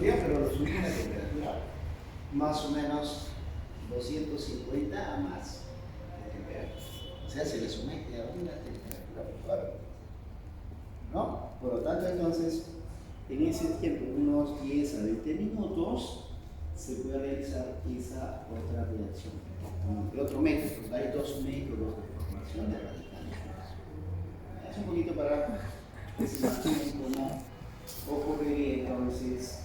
fría, pero lo subimos a temperatura más o menos 250 a más de temperatura. O sea, se le somete a una temperatura actual, ¿no? Por lo tanto, entonces, en ese tiempo, unos 10 a 20 minutos, se puede realizar esa otra reacción. El otro método, hay dos métodos de formación de radicales. Es un poquito para que se imaginen cómo ocurriría entonces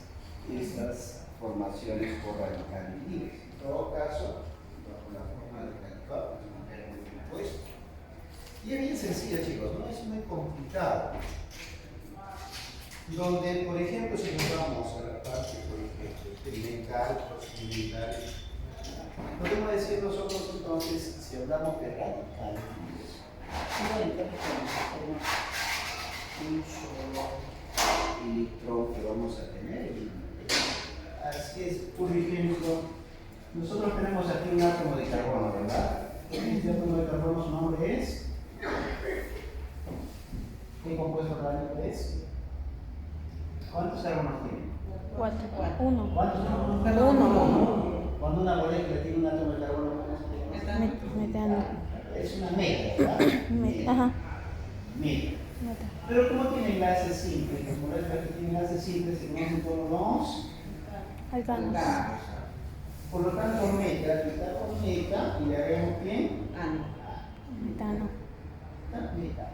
estas formaciones por radicales libres. En todo caso, bajo la forma de radical, pues, y es bien sencillo, chicos, no es muy complicado. Donde, por ejemplo, si nos vamos a la parte, por ejemplo, experimental, procedimental, podemos decir nosotros entonces, si hablamos de radicales libres, un solo electrón que vamos a tener. Así es, por ejemplo, nosotros tenemos aquí un átomo de carbono, ¿verdad? Este átomo de carbono, su nombre es. ¿Qué compuesto orgánico es? ¿Cuántos carbonos tiene? 4. 1. ¿Cuántos carbonos? 1. Cuando una molécula tiene un átomo de carbono, ¿cómo se llama? Metano. Es una meta, ¿verdad? Ajá. Meta. Pero como tiene enlaces simples, las moléculas que tienen enlaces simples se conocen como los Alcanos. Por lo tanto, meta, quitamos meta y le haremos bien Metano. Meta.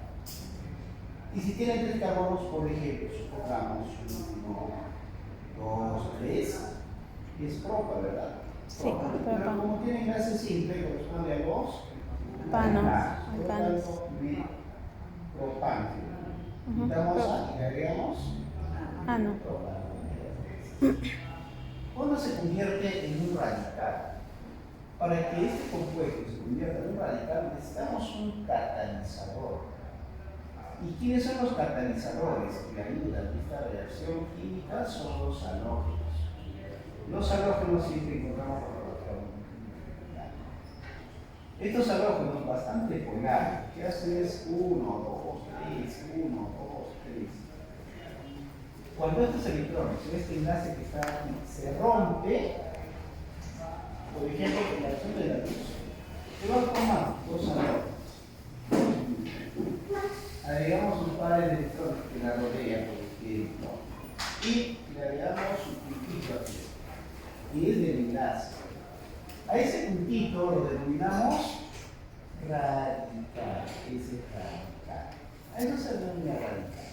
Y si tienen 3 carbonos, por ejemplo, supongamos 1, 2, 3, es propa, ¿verdad? Sí, pero propa. como tiene enlace simple, corresponde a los Panos. Por lo tanto, propano. Quitamos A y le agregamos Ano. propano. Cuando se convierte en un radical, para que este compuesto se convierta en un radical, necesitamos un catalizador. ¿Y quiénes son los catalizadores que ayudan a esta reacción química? Son los halógenos. Los halógenos siempre encontramos por la otra. Estos halógenos bastante polares, que hacen es 1, 2, 3, 1, 2, 3. Cuando estos electrones, este enlace que está aquí, se rompe, por ejemplo, con la acción de la luz, se va a formar 2 halógenos. Agregamos un par de electrones que la rodean, por ejemplo, y le agregamos un puntito aquí, que es del enlace. A ese puntito lo denominamos radical, ese radical. A eso se denomina radical.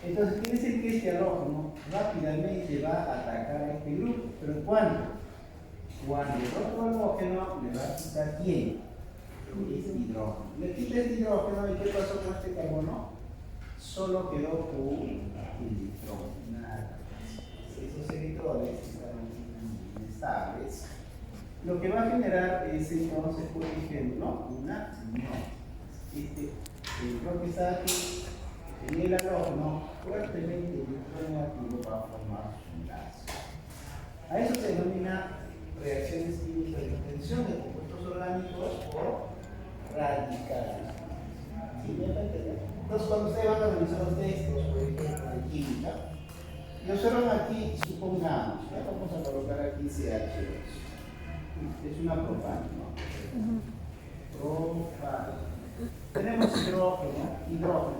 Entonces, quiere decir que este halógeno rápidamente va a atacar a este grupo. ¿Pero cuándo? Cuando el otro halógeno le va a quitar ¿quién? Este hidrógeno. Le quita este hidrógeno y ¿qué pasó con este carbono? Solo quedó con un electrón. Nada. Esos electrones están inestables. Lo que va a generar es entonces, por ejemplo, una unión. Este electrón que está aquí en el halógeno fuertemente electronegativo va a formar un enlace. A eso se denomina reacciones químicas de obtención de compuestos orgánicos por radicales. ¿Sí? ¿Me entienden? Entonces, cuando ustedes van a revisar los textos, por ejemplo, de química, y observan aquí, supongamos, ¿ya? Vamos a colocar aquí CH2. Es una propano, ¿no? Propano. Tenemos hidrógeno.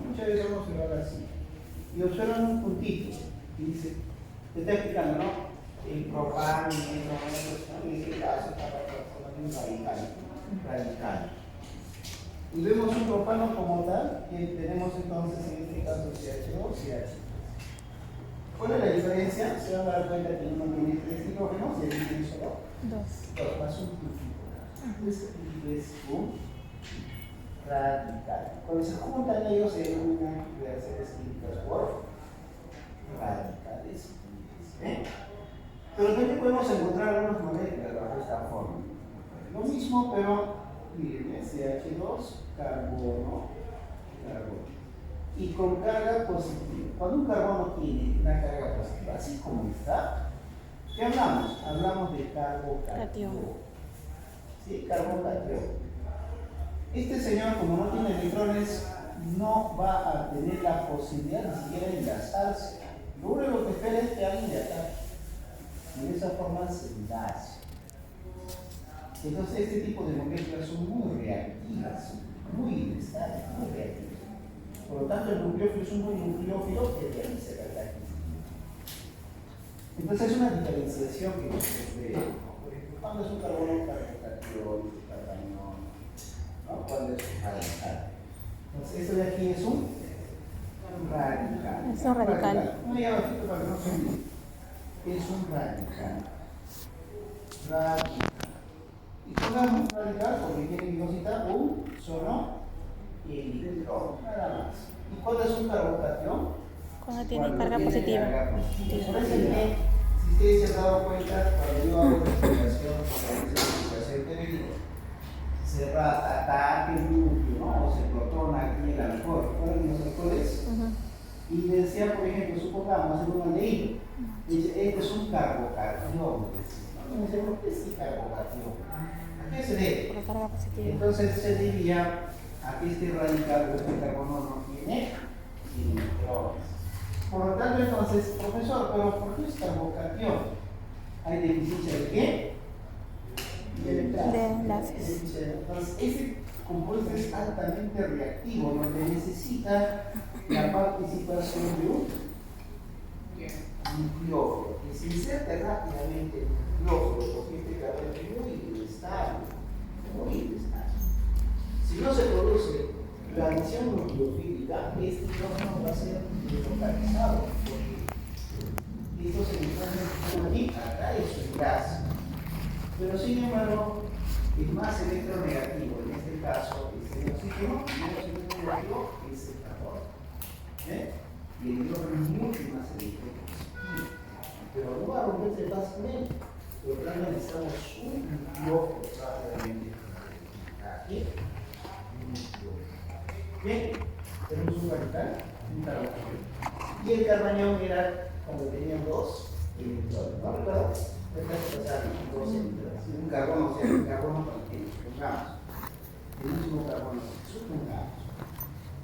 Muchas veces vamos a observar así. Y observan un puntito. Y dice, te está explicando, ¿no? El propano, en este caso, está formando un radical. Y vemos un propano como tal, que tenemos entonces en este caso CH2, CH. ¿Cuál es la diferencia? Se van a dar cuenta que uno tiene 3 hidrógenos y el tiene solo 2. Más un puntito. Es un radical. Cuando se juntan ellos se denominan reacciones químicas por radicales. ¿Eh? Pero también podemos encontrar algunas moléculas bajo esta forma. Lo mismo, pero miren, CH2, carbono. Y con carga positiva. Cuando un carbono tiene una carga positiva, así como está, ¿qué hablamos? Hablamos de carbocatión. ¿Sí? Carbocatión. Este señor, como no tiene electrones, no va a tener la posibilidad ni siquiera de enlazarse. Lo único que espera comienza a formarse enlace. Entonces este tipo de moléculas son muy reactivas, muy inestables, muy reactivas. Por lo tanto, el nucleófilo es un buen nucleófilo que realiza la ataque. Entonces es una diferenciación que nosotros vemos. Por ejemplo, cuando es un carbono carbocatión, carbanión, ¿no? Cuando es un radical. Entonces esto de aquí es un radical. Es un radical. No hay abajito para que no se olvide. Es un radical. Radical. Y pongamos radical porque tiene que necesitar un solo electrón, nada más. ¿Y cuándo es un carbocatión? Cuando tiene carga positiva. Por eso es que, si ustedes se han dado cuenta, cuando yo hago la explicación que digo, se ataca el núcleo, ¿no? O se protona aquí el alcohol. ¿Recuerdan los alcoholes? Y decía, por ejemplo, supongamos en un aldehído, dice, este es un carbocatión. No sé por qué es carbocatión. ¿A qué se debe? Por la carga positiva. Entonces se diría a que este radical o este carbono no tiene electrones. Por lo tanto, entonces, profesor, ¿pero por qué es carbocatión? ¿Hay deficiencia de qué? De enlaces. Entonces, este compuesto es altamente reactivo, donde necesita la participación de un nucleófilo, que se inserta rápidamente en el nucleófilo, porque este carbono es muy inestable, muy inestable. Si no se produce la adición nucleofílica, este hidrógeno va a ser deslocalizado, porque estos electrones están aquí, acá es un gas. Pero sin embargo, el más electronegativo en este caso es el oxígeno, y el electronegativo es el carbono. Y el hidrógeno es mucho más electropositivo. Pero no va a romperse fácilmente. Por lo tanto, necesitamos un nucleófilo rápidamente. Aquí. Bien, tenemos un radical, un carbanión. Y el carbanión era cuando tenían dos electrones. ¿No recuerdas? Dos electrones. Un carbono, o sea, el carbono cualquiera, supongamos. El mismo carbono, supongamos.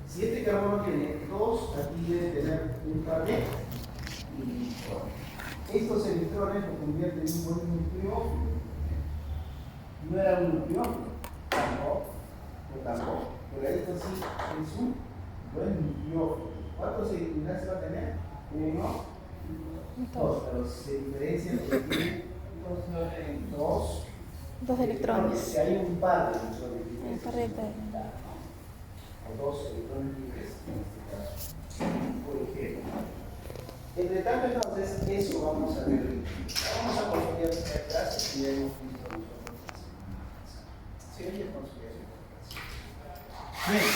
Si este carbono tiene dos, aquí debe tener un par de electrones. Estos electrones lo convierten en un buen nucleófilo. No era un nucleófilo, tampoco. Pero esto sí es un buen nucleófilo. ¿Cuántos enlaces va a tener? Uno, dos. Pero se diferencia porque tiene dos electrones. Si hay un par de electrones libres. Un par de electrones. O dos electrones libres en este caso. Por ejemplo. Entre tanto, entonces, eso vamos a ver. Vamos a consolidar esta clase que ya hemos visto nosotros. Sí, hay que consolidar esta clase. Bien.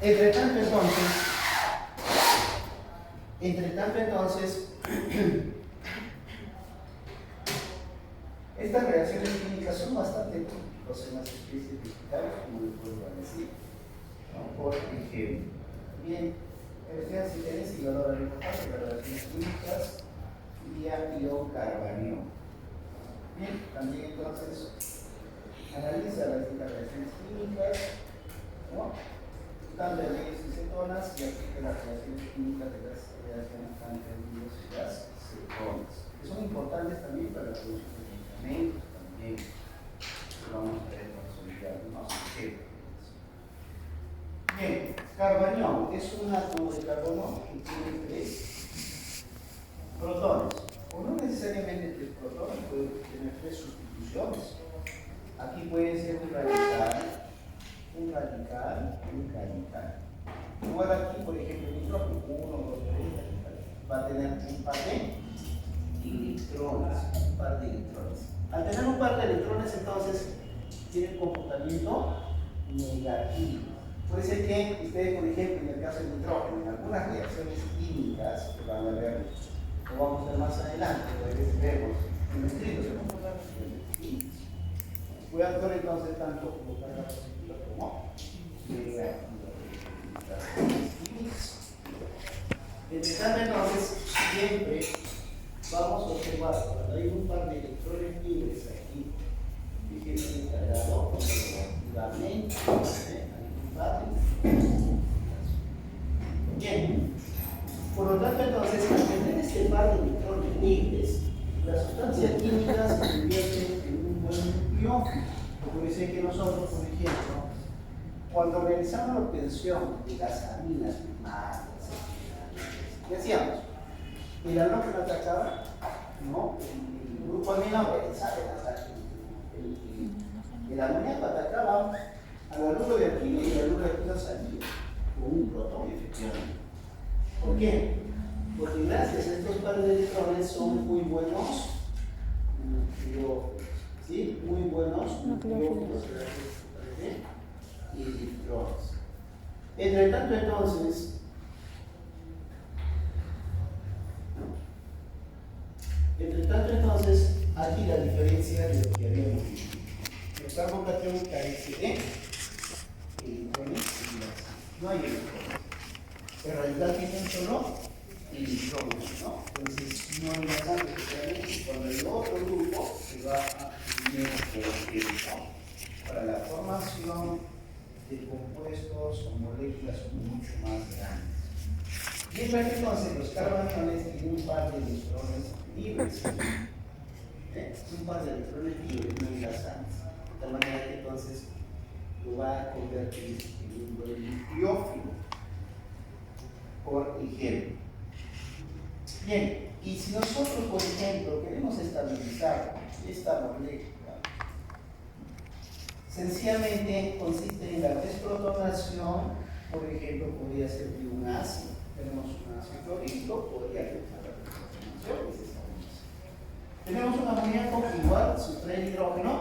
Entre tanto, entonces, estas reacciones químicas son bastante típicas en las especies vegetales, como les vuelvo a decir. ¿No? Por ejemplo, bien, si tenés igualador de importancia, las reacciones químicas, diamidocarbanión. Bien, también entonces analiza las reacciones químicas, ¿no? Tanto de medios y cetonas, y aplica las reacciones químicas de las reacciones antibióticos y las cetonas, que son importantes también para la producción de medicamentos, también. Vamos a ver consolidar unos ejemplos. Bien, carbanión es un átomo de carbono que tiene tres protones, o no necesariamente tres protones, puede tener tres sustituciones. Aquí puede ser un radical. Igual aquí, por ejemplo, el nitrógeno 1, 2, 3, va a tener un par de electrones. Al tener un par de electrones, entonces, tiene un comportamiento negativo. Puede ser que ustedes, por ejemplo, en el caso del nitrógeno, en algunas reacciones químicas, que van a ver, lo vamos a ver más adelante, a veces vemos en el escrito, se comportan químicos. Voy a actuar entonces tanto como carga positiva como negativa. Entre tanto, entonces, siempre vamos a observar cuando hay un par de electrones libres aquí, fíjense encargado negativamente, hay un par de electrones. Bien, por lo tanto, entonces, al tener este par de electrones libres, Las sustancias químicas se convierten en un buen nucleófilo. Por eso es que nosotros, por ejemplo, cuando realizamos la obtención de las aminas primarias, ¿qué hacíamos? El alógeno atacaba, ¿no? El grupo amino el amoníaco atacaba al aluro de alquilo y el aluro de alquilo salía con un protón, efectivamente. ¿Por qué? Porque gracias a estos pares de electrones son muy buenos nucleófilos, ¿sí? Muy buenos nucleófilos y electrones. Entre tanto, entonces, aquí la diferencia de lo que habíamos dicho. El carbocatión carece de electrones y ácido. No hay electrones. En realidad tienen solo electrones, ¿no? Entonces no hay bastante especialmente cuando el otro grupo se va a unir por el ¿no? Para la formación de compuestos o moléculas mucho más grandes. Mientras que entonces los carbaniones tienen un par de electrones libres. Un par de electrones libres, no enlazantes. De tal manera que entonces lo va a convertir en un buen nucleófilo. Por ejemplo. Bien, y si nosotros, por ejemplo, queremos estabilizar esta molécula, sencillamente consiste en la desprotonación, por ejemplo, podría ser de un ácido. Tenemos un ácido clorhídrico, podría realizar la desprotonación, es estabiliza. Tenemos un amoníaco igual, sustrae el hidrógeno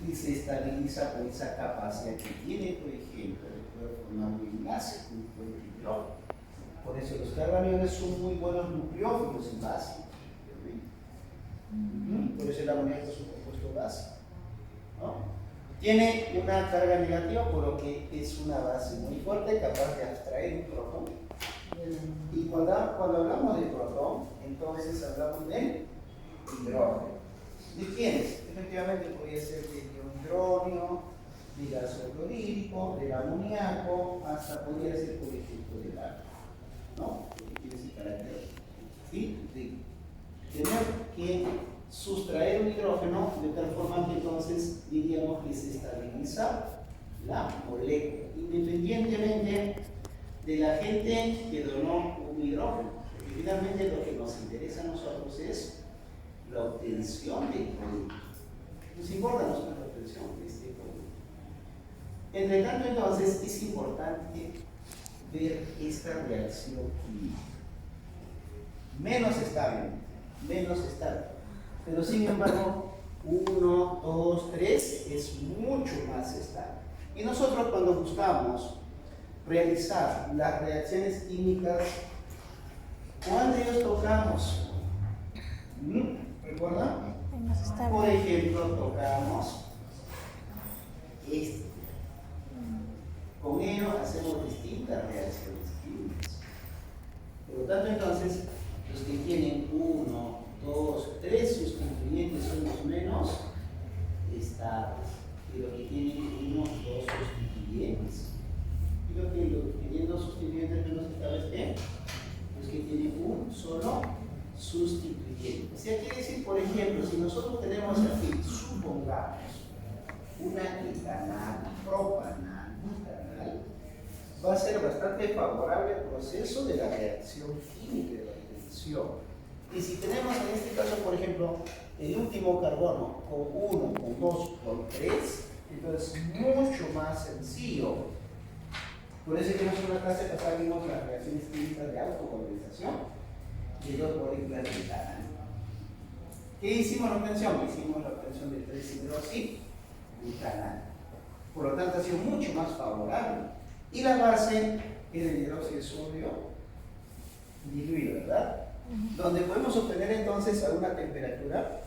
y se estabiliza por esa capacidad que tiene, por ejemplo, de poder formar un enlace con un hidrógeno. Por eso los carbaniones son muy buenos nucleófilos en base. Por eso el amoníaco es un compuesto básico, ¿no? Tiene una carga negativa, por lo que es una base muy fuerte, capaz de abstraer un protón. Y cuando hablamos de protón, entonces hablamos de hidrógeno. ¿De quiénes? Efectivamente podría ser de hidrógeno, del ácido clorhídrico, del amoníaco, hasta podría ser, por ejemplo, del agua. ¿No? Porque tiene ese carácter, ¿sí? De tener que sustraer un hidrógeno de tal forma que entonces diríamos que se estabiliza la molécula, independientemente del agente que donó un hidrógeno. Porque finalmente lo que nos interesa a nosotros es la obtención de producto. Nos importa a nosotros la obtención de este producto. Entre tanto, entonces, es importante ver esta reacción química. Menos estable. Pero sin embargo, 1, 2, 3 es mucho más estable. Y nosotros cuando buscamos realizar las reacciones químicas, ¿cuál de ellos tocamos? ¿Recuerdan? Por ejemplo, tocamos este. Con ello hacemos distintas reacciones químicas. Por lo tanto, entonces, los que tienen 1, 2, 3 sustituyentes son los menos estables. Y los que tienen 1, 2 sustituyentes. Y los que tienen 2 sustituyentes menos estables, ¿qué? Los que tienen un solo sustituyente. O sea, quiere decir, por ejemplo, si nosotros tenemos aquí, supongamos, una etanal, propanal, va a ser bastante favorable al proceso de la reacción química de la obtención. Y si tenemos en este caso, por ejemplo, el último carbono con 1, con 2, con 3, entonces es mucho más sencillo. Por eso que en una clase pasada vimos las reacciones químicas de autocondensación de 2 moléculas de etanol. ¿Qué hicimos la obtención? Hicimos la obtención de 3-hidroxibutanal. Por lo tanto, ha sido mucho más favorable. Y la base es el hidróxido de sodio diluido, ¿verdad? Donde podemos obtener entonces a una temperatura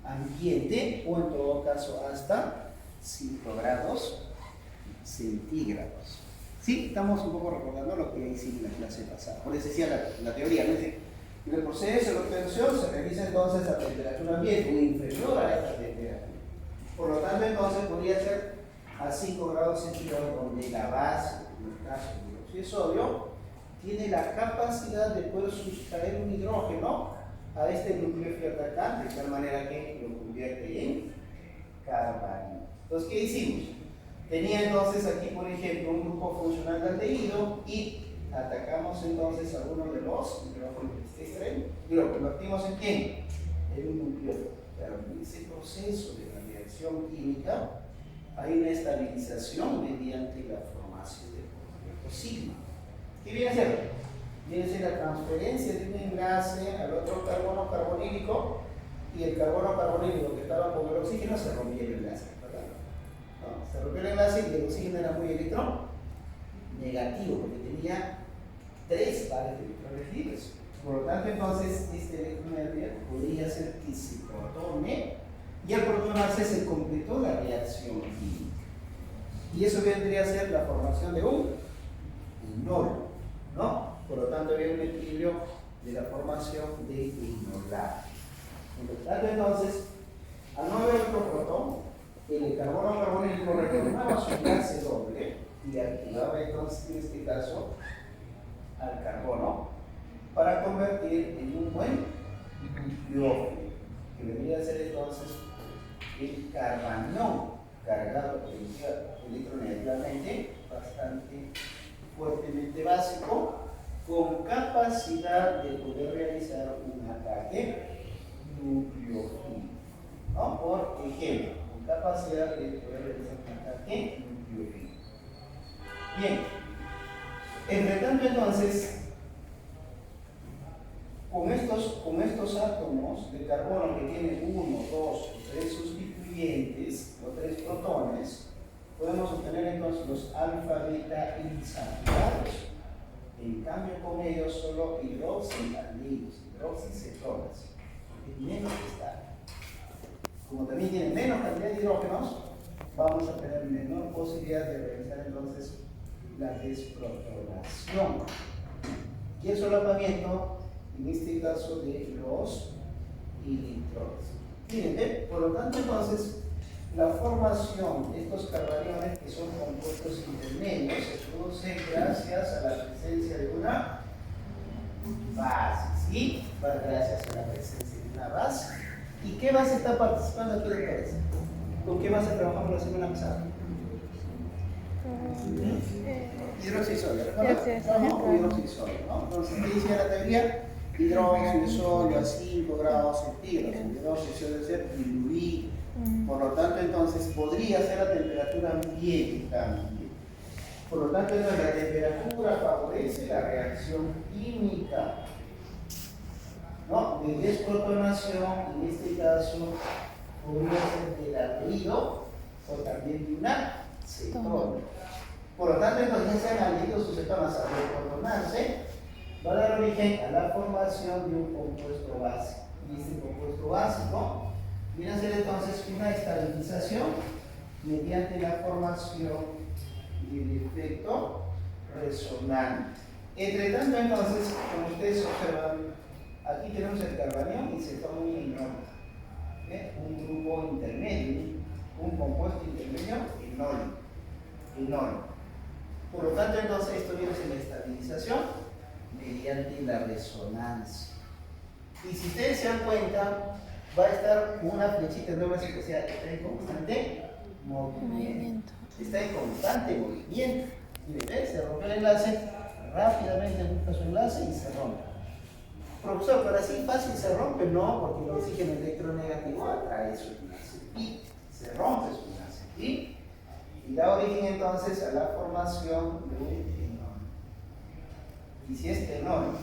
ambiente o en todo caso hasta 5 grados centígrados. Sí, estamos un poco recordando lo que hicimos en la clase pasada. Por eso decía la teoría, ¿no? En el proceso de obtención se realiza entonces a temperatura ambiente o inferior a esta temperatura. Por lo tanto, entonces podría ser a 5 grados centígrados, donde la base, en el caso del dióxido de sodio, tiene la capacidad de poder sustraer un hidrógeno a este nucleófilo atacante de tal manera que lo convierte en carbañón. Entonces, ¿qué hicimos? Tenía entonces aquí, por ejemplo, un grupo funcional de aldehído y atacamos entonces a uno de los nucleófilos de este extremo y lo convertimos en ¿quién? En un nucleófilo. Pero en ese proceso de la reacción química hay una estabilización mediante la formación del complejo sigma. ¿Qué viene a ser? Viene a ser la transferencia de un enlace al otro carbono carbonílico y el carbono carbonílico que estaba con el oxígeno se rompía el enlace, ¿verdad? ¿No? Se rompió el enlace y el oxígeno era muy negativo porque tenía 3 pares de electrones libres. Por lo tanto, entonces, este electrón libre podría ser que se protone y al protonarse se completó la reacción química. Y eso vendría a ser la formación de un inolo, ¿no? Por lo tanto, había un equilibrio de la formación de inolato. Por lo tanto, entonces, al no haber otro protón, el carbono carbonílico retornaba su enlace doble y activaba entonces, en este caso, al carbono para convertir en un buen nucleófilo, que debería ser entonces el carbanión cargado electronegativamente, bastante fuertemente básico, con capacidad de poder realizar un ataque nucleófilo, ¿no? Por ejemplo, con capacidad de poder realizar un ataque nucleófilo. Bien, entre tanto entonces, con estos átomos de carbono que tienen 1, 2 o 3 sustituyentes o 3 protones, podemos obtener entonces los alfa, beta insaturados. En cambio, con ellos solo hidroxialdilos, hidroxicetonas, porque tienen menos estable. Como también tienen menos cantidad de hidrógenos, vamos a tener menor posibilidad de realizar entonces la desprotonación y el solapamiento, en este caso de los electrones. Miren, por lo tanto, entonces, la formación de estos carbaniones, que son compuestos intermedios, se produce gracias a la presencia de una base, ¿sí? Gracias a la presencia de una base. ¿Y qué base está participando aquí de parece? ¿Con qué base trabajamos la semana pasada? Hidroxisodio, ¿recuerdan? Trabajamos con hidroxisodio, ¿no? Entonces, ¿qué dice la teoría? Hidróxido de sodio a 5 grados centígrados. El hidroxisodio debe ser diluido. Por lo tanto, entonces, podría ser a temperatura ambiente también. Por lo tanto, entonces, la temperatura favorece la reacción química, ¿no? De desprotonación, en este caso, podría ser del aldehído o también de una cetona. Por lo tanto, entonces, sean aldehídos o cetonas al desprotonarse, va a dar origen a la formación de un compuesto básico. Y este compuesto básico viene a ser entonces una estabilización mediante la formación del efecto resonante. Entre tanto, entonces, como ustedes observan, aquí tenemos el carbanión y se toma un enol, un grupo intermedio, un compuesto intermedio enol. Por lo tanto, entonces, esto viene a ser la estabilización mediante la resonancia. Y si ustedes se dan cuenta, va a estar una flechita nueva, o sea, está en constante movimiento. Está en constante movimiento. Y ¿ves? Se rompió el enlace, rápidamente busca su enlace y se rompe. Profesor, pero así fácil se rompe, no, porque el oxígeno electronegativo atrae su enlace y se rompe su enlace y da origen entonces a la formación de un enol. Y si este enol,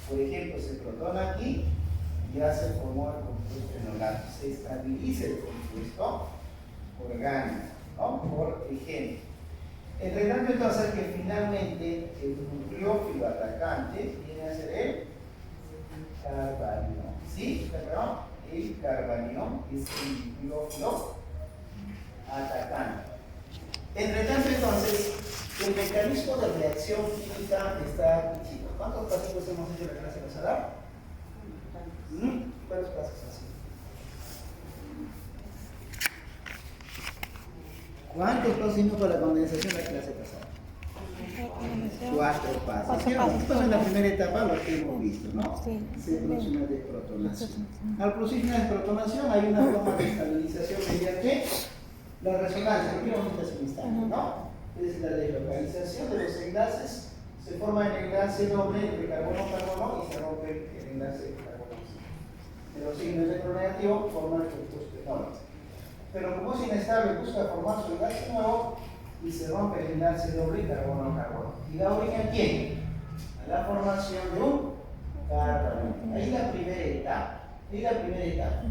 por ejemplo, se protona aquí, ya se formó el compuesto enolato, se estabiliza el compuesto orgánico, ¿no? Por ejemplo. Entre tanto, entonces, que finalmente el nucleófilo atacante viene a ser el carbanión, ¿sí? Perdón, el carbanión es el nucleófilo atacante. Entre tanto, entonces, el mecanismo de reacción química está aquí, chicos. ¿Cuántos pasitos hemos hecho en la clase pasada? ¿Cuántos pasos así? ¿Cuántos pasos hicimos para la condensación en la clase pasada? Cuatro pasos. Cuatro ¿Sí? pasos. Esto en la primera etapa lo que hemos visto, ¿no? Sí. Se produce una desprotonación. Al producirse una desprotonación hay una forma de estabilización mediante la resonancia. Aquí vamos a hacer un instante, ¿no? Es la deslocalización de los enlaces. Se forma el enlace doble de carbono-carbono y se rompe el enlace de carbono-oxígeno. De los signos electronegativos forman el compuesto enol. Pero como es inestable, busca formar su enlace nuevo y se rompe el enlace doble carbono-carbono. ¿Y da origen a quién? A la formación de un carbanión. Ahí la primera etapa.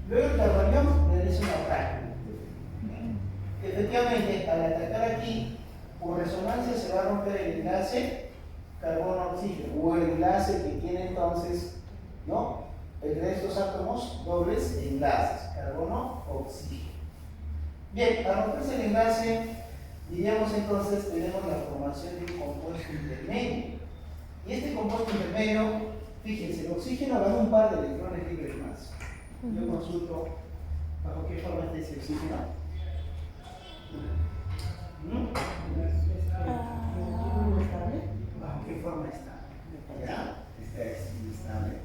Luego el carbanión realiza una práctica. Efectivamente, al atacar aquí, por resonancia se va a romper el enlace carbono-oxígeno, o el enlace que tiene entonces, ¿no? Entre estos átomos, dobles enlaces, carbono-oxígeno. Bien, al romperse el enlace, diríamos entonces, tenemos la formación de un compuesto intermedio. Y este compuesto intermedio, fíjense, el oxígeno da un par de electrones libres más. Yo consulto bajo qué forma está ese oxígeno. ¿Bajo qué forma está? ¿Ya? Está inestable.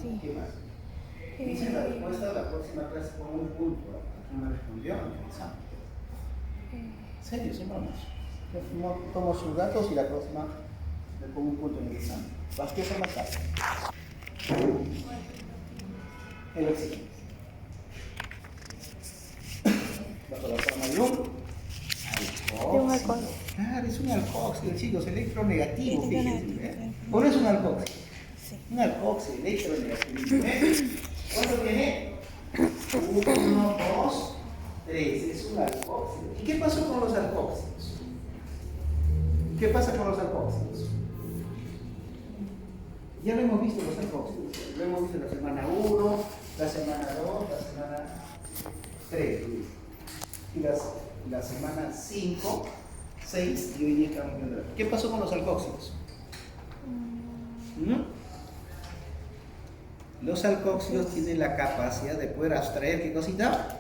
Sí. ¿Qué más? Dice la respuesta a la próxima clase con un punto. No me respondió, interesante. En serio, sin bromas. Yo tomo sus datos y la próxima le pongo un punto interesante. ¿Bajo qué forma está? El oxígeno. Bajo la forma de un alcohol. Claro, es un alcoxil, chicos, electronegativo, Sí, fíjense. ¿Eh? ¿Cuál es un alcoxil? Sí. Un alcoxil, electronegativo. ¿Eh? ¿Cuánto tiene? 1, 2, 3. Es un alcoxil. ¿Y qué pasó con los alcoxilos? ¿Qué pasa con los alcoxilos? Ya lo hemos visto los alcoxilos. Lo hemos visto la semana 1, la semana 2, la semana 3. Y la semana 5, 6 y hoy día estamos viendo. ¿Qué pasó con los alcoxilos? Los alcoxilos tienen la capacidad de poder abstraer, ¿qué cosita?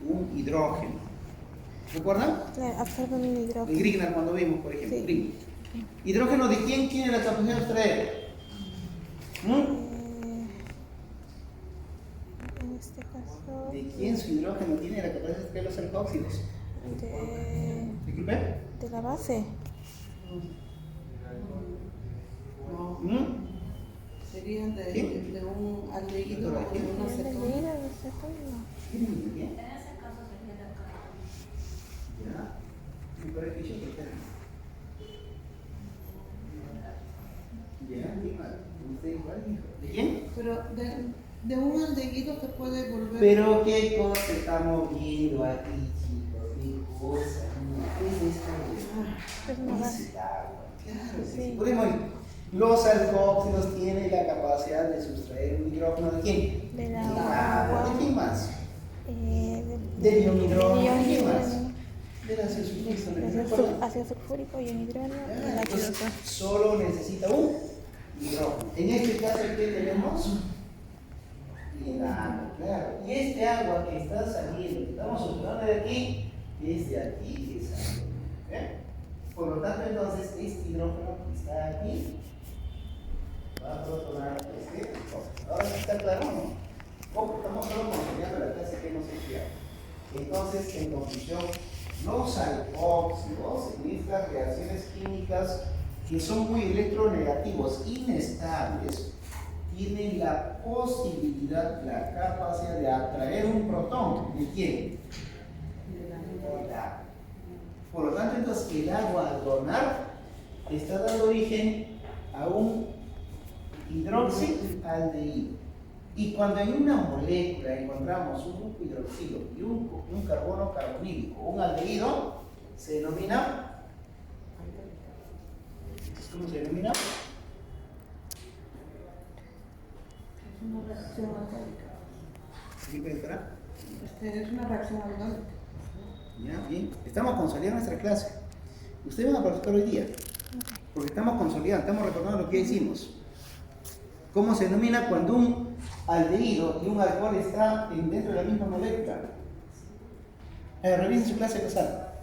Un hidrógeno. ¿Recuerdan? Absorben un hidrógeno. El Grignard cuando vimos, por ejemplo. Sí. Grignard. ¿Hidrógeno de quién tiene la capacidad de abstraer? En este caso. ¿De quién su hidrógeno tiene la capacidad de extraer los alcoxilos? ¿Disculpe? De la base. Serían de un aldehído o de un acetona. ¿Tienen de quién? Ya. Me parece que yo te tengo. Ya, usted igual dijo. ¿De quién? Pero de un aldehído se puede volver. Pero qué cosa estamos viendo aquí, chicos, qué cosa. ¿Qué es esto? Es una base. Es el agua, claro. Sí. Por ejemplo, los alcoxilos tienen la capacidad de sustraer un hidrógeno de quién? De la Del agua. ¿De quién más? Del Del ionhidrógeno. ¿De quién más? ionhidrógeno. Del ácido sulfúrico. Ácido sulfúrico, ionhidrógeno y el Entonces, H2O. solo necesita un hidrógeno. En este caso, ¿qué tenemos? El agua, claro. Y este agua que está saliendo, que estamos observando de aquí, es de aquí, es agua. ¿Eh? Por lo tanto, entonces, este hidrógeno que está aquí va a protonar este. Ahora sí está claro, ¿no? Ojo, estamos solo consolidando la clase que hemos estudiado. Entonces, en conclusión, los alcoxilos en estas reacciones químicas que son muy electronegativos, inestables, tienen la posibilidad, la capacidad de atraer un protón. ¿De quién? Del agua. Por lo tanto, entonces, el agua al donar está dando origen a un hidroxialdehído. Y cuando en una molécula encontramos un grupo hidroxilo y un carbono carbonílico, un aldehído, se denomina. ¿Cómo se denomina? Es una reacción alcohólica. ¿Sí puede esperar? Es una reacción alcohólica. Ya, bien. Estamos consolidando nuestra clase. Ustedes van a participar hoy día. Porque estamos consolidando, estamos recordando lo que hicimos. ¿Cómo se denomina cuando un aldehído y un alcohol están dentro de la misma molécula? Revisen su clase pasada.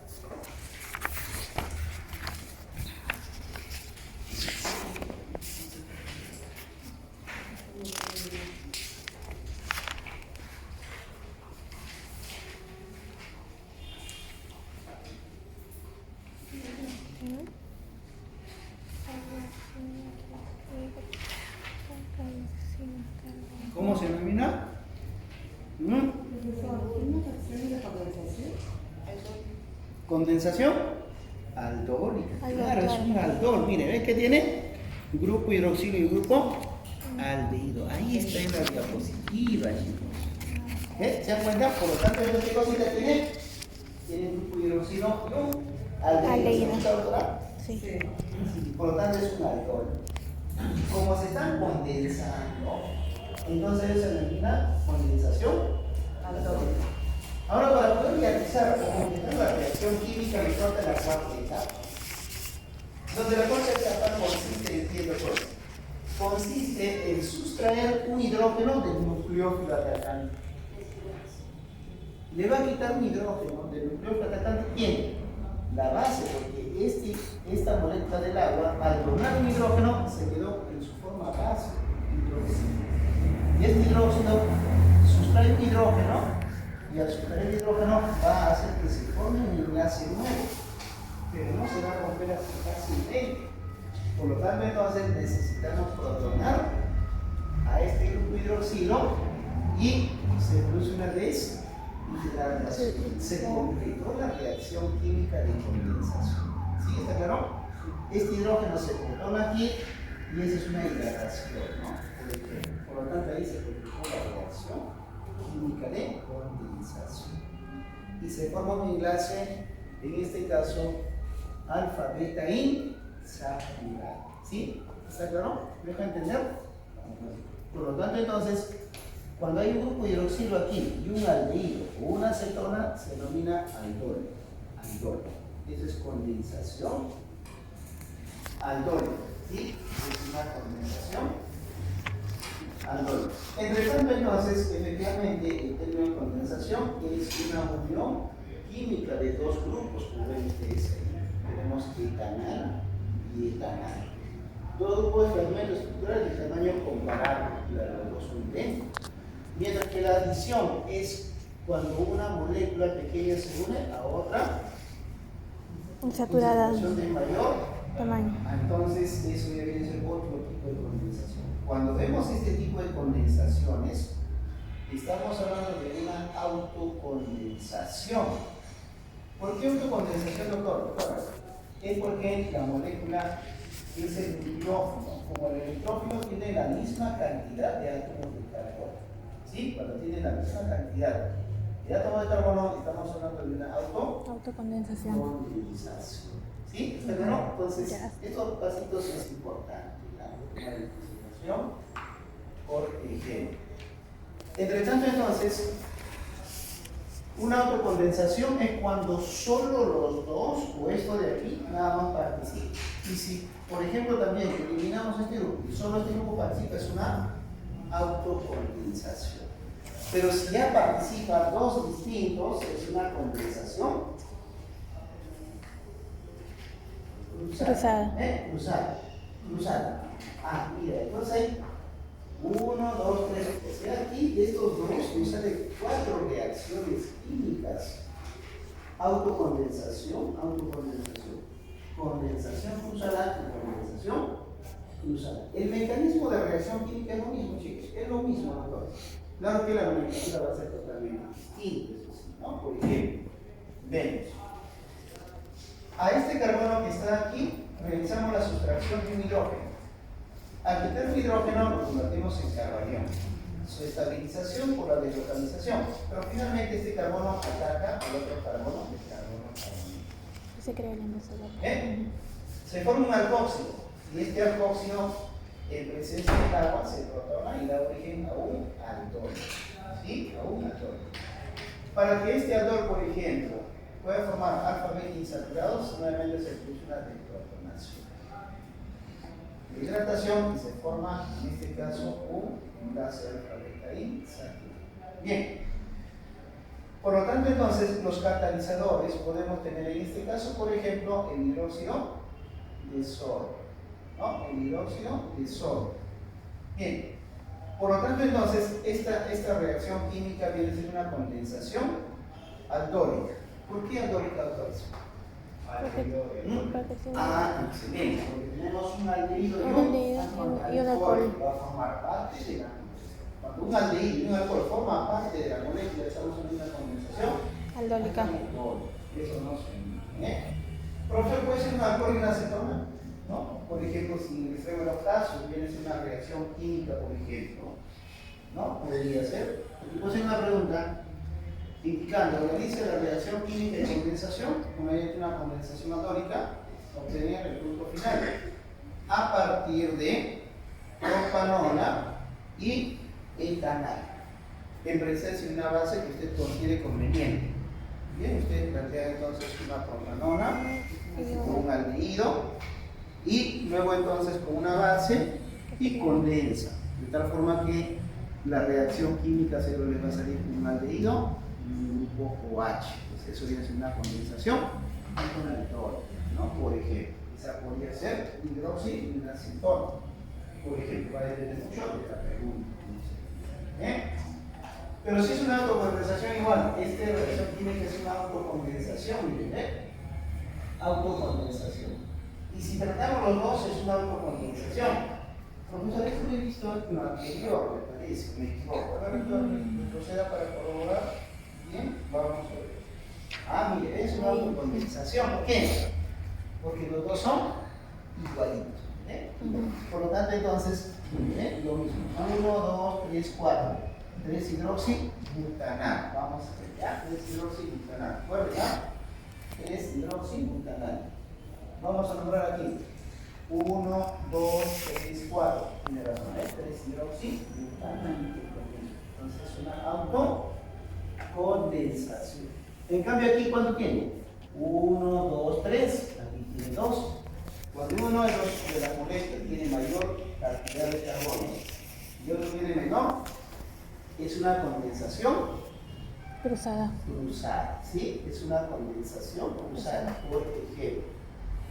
¿Cómo se denomina? Profesor, ¿una reacción de condensación? Condensación aldólica. Aldol, Claro, es un aldol. Mire, ¿ves que tiene? Grupo hidroxilo y grupo aldehído. Ahí está en la diapositiva, chicos. ¿Se dan cuenta? Por lo tanto, ¿qué cosita tiene? Tiene un grupo hidroxilo y un aldehído. Aldehído. ¿Se gusta, doctora? Sí. Por lo tanto, es un aldol. Como se están condensando, entonces se denomina condensación aldólica. Ahora, para poder realizar o completar la reacción química, me falta la cuarta etapa. Donde la cuarta etapa consiste en qué cosas. Consiste en sustraer un hidrógeno del nucleófilo atacante. Le va a quitar un hidrógeno del nucleófilo atacante. ¿Quién? La base, porque esta molécula del agua, al donar un hidrógeno, se quedó en su forma base, hidróxido. Y este hidróxido sustrae un hidrógeno, y al sustraer el hidrógeno va a hacer que se forme un enlace nuevo, pero no se va a romper así fácilmente. Por lo tanto, entonces necesitamos protonar a este grupo hidroxilo y se produce una deshidratación. Se completó la reacción química de condensación. ¿Sí? ¿Está claro? Este hidrógeno se protona aquí y esa es una hidratación, ¿no? Por lo tanto, ahí se completó la reacción química de condensación. Y se forma un enlace, en este caso, alfa-beta-in saturado. ¿Sí? ¿Está claro? ¿Me deja entender? Por lo tanto, entonces, cuando hay un grupo hidroxilo aquí y un aldehído o una acetona, se denomina aldol. Aldol. Eso es condensación aldol. ¿Sí? Es una condensación aldol. Entre tanto, entonces, efectivamente, el término de condensación es una unión química de dos grupos, como ven ustedes ahí. Tenemos etanal y etanal. Dos grupos de fragmentos estructurales de tamaño comparable, claro, los dos son idénticos. Mientras que la adición es cuando una molécula pequeña se une a otra Saturada. de mayor Tamaño. entonces eso ya viene a ser otro tipo de condensación. Cuando vemos este tipo de condensaciones, estamos hablando de una autocondensación. ¿Por qué autocondensación, doctor? Es porque la molécula es el nitrógeno. Como el nitrógeno tiene la misma cantidad de átomos de carbono. ¿Sí? Cuando tiene la misma cantidad de átomos de carbono, estamos hablando de una Autocondensación. autocondensación. ¿Sí? ¿Está claro? Entonces, estos pasitos es importante. La multiplicación por ejemplo. Entre tanto, entonces, una autocondensación es cuando solo los dos, o esto de aquí, nada más participan. Y si, por ejemplo, también eliminamos este grupo y solo este grupo participa, es una autocondensación. Pero si ya participan dos distintos, es una condensación cruzada. Cruzada. Ah, mira, entonces hay 1, 2, 3. O sea, aquí de estos dos nos salen 4 reacciones químicas. Autocondensación, condensación cruzada y condensación cruzada. El mecanismo de reacción química es lo mismo, chicos, es lo mismo, doctor. Claro que la nomenclatura va a ser totalmente distinta, eso sí, ¿no? Por ejemplo, vemos. A este carbono que está aquí, realizamos la sustracción de un hidrógeno. Al quitar un hidrógeno, lo convertimos en carbanión. Su estabilización por la deslocalización. Pero finalmente este carbono ataca al otro carbono, el carbono carbonilo. Se crea el enlace. Se forma un alcoxilo. Y este alcoxilo, en presencia del agua, se protona y da origen a un aldol. ¿Sí? A un aldol. Para que este aldol, por ejemplo, puede formar alfa-beta insaturados, nuevamente se produce una deprotonación. La hidratación y se forma, en este caso, un enlace alfa-beta insaturado. Bien. Por lo tanto, entonces, los catalizadores podemos tener en este caso, por ejemplo, el hidróxido de sodio. ¿No? El hidróxido de sodio. Bien. Por lo tanto, entonces, esta reacción química viene a ser una condensación aldólica. ¿Por qué aldólica, doctor? Excelente, porque tenemos un aldehído y un alcohol. Va a formar parte de la condensación. Cuando un aldehído y un alcohol forman parte de la molécula, estamos en una condensación Aldólica. Eso no se Profesor, ¿puede ser un alcohol y una acetona? ¿No? Por ejemplo, si en el extremo de los casos viene a ser una reacción química, por ejemplo, ¿no? Podría ser. Aquí puede ser una pregunta indicando, realiza la reacción química de condensación, mediante una condensación aldólica, obtener el producto final a partir de propanona y etanol, en presencia de una base que usted considere conveniente. Bien, usted plantea entonces una propanona con un aldehído y luego entonces con una base y condensa, de tal forma que la reacción química se le va a salir con un aldehído y un grupo OH. Pues eso viene a ser una condensación con alcohol, ¿no? Por ejemplo, esa podría ser hidroxi y una acetona. Por ejemplo, va a depender mucho de esta pregunta. Pero si es una autocondensación igual, esta reacción química es una autocondensación, miren, autocondensación. Y si tratamos los dos, es una autocondensación. Profesor, esto lo he visto en lo anterior, me parece, me equivoco. Ahora proceda para corroborar. Bien, vamos a ver. Ah, mire, es una autocondensación. ¿Por qué? Porque los dos son igualitos. Por lo tanto, entonces, lo mismo. 1, 2, 3, 4. 3 hidroxibutanal. Vamos a ver, ¿ya? 3 hidroxibutanal. ¿Recuerda, ya? 3 hidroxibutanal. Vamos a nombrar aquí. 1, 2, 3, 4. Tiene razón, 3 hidroxibutanal. Entonces es una autocondensación. En cambio aquí, ¿cuánto tiene? 1, 2, 3. Aquí tiene 2. Cuando uno de las moléculas tiene mayor cantidad de carbono y otro tiene menor, es una condensación Cruzada. cruzada, ¿sí? Es una condensación cruzada, por ejemplo.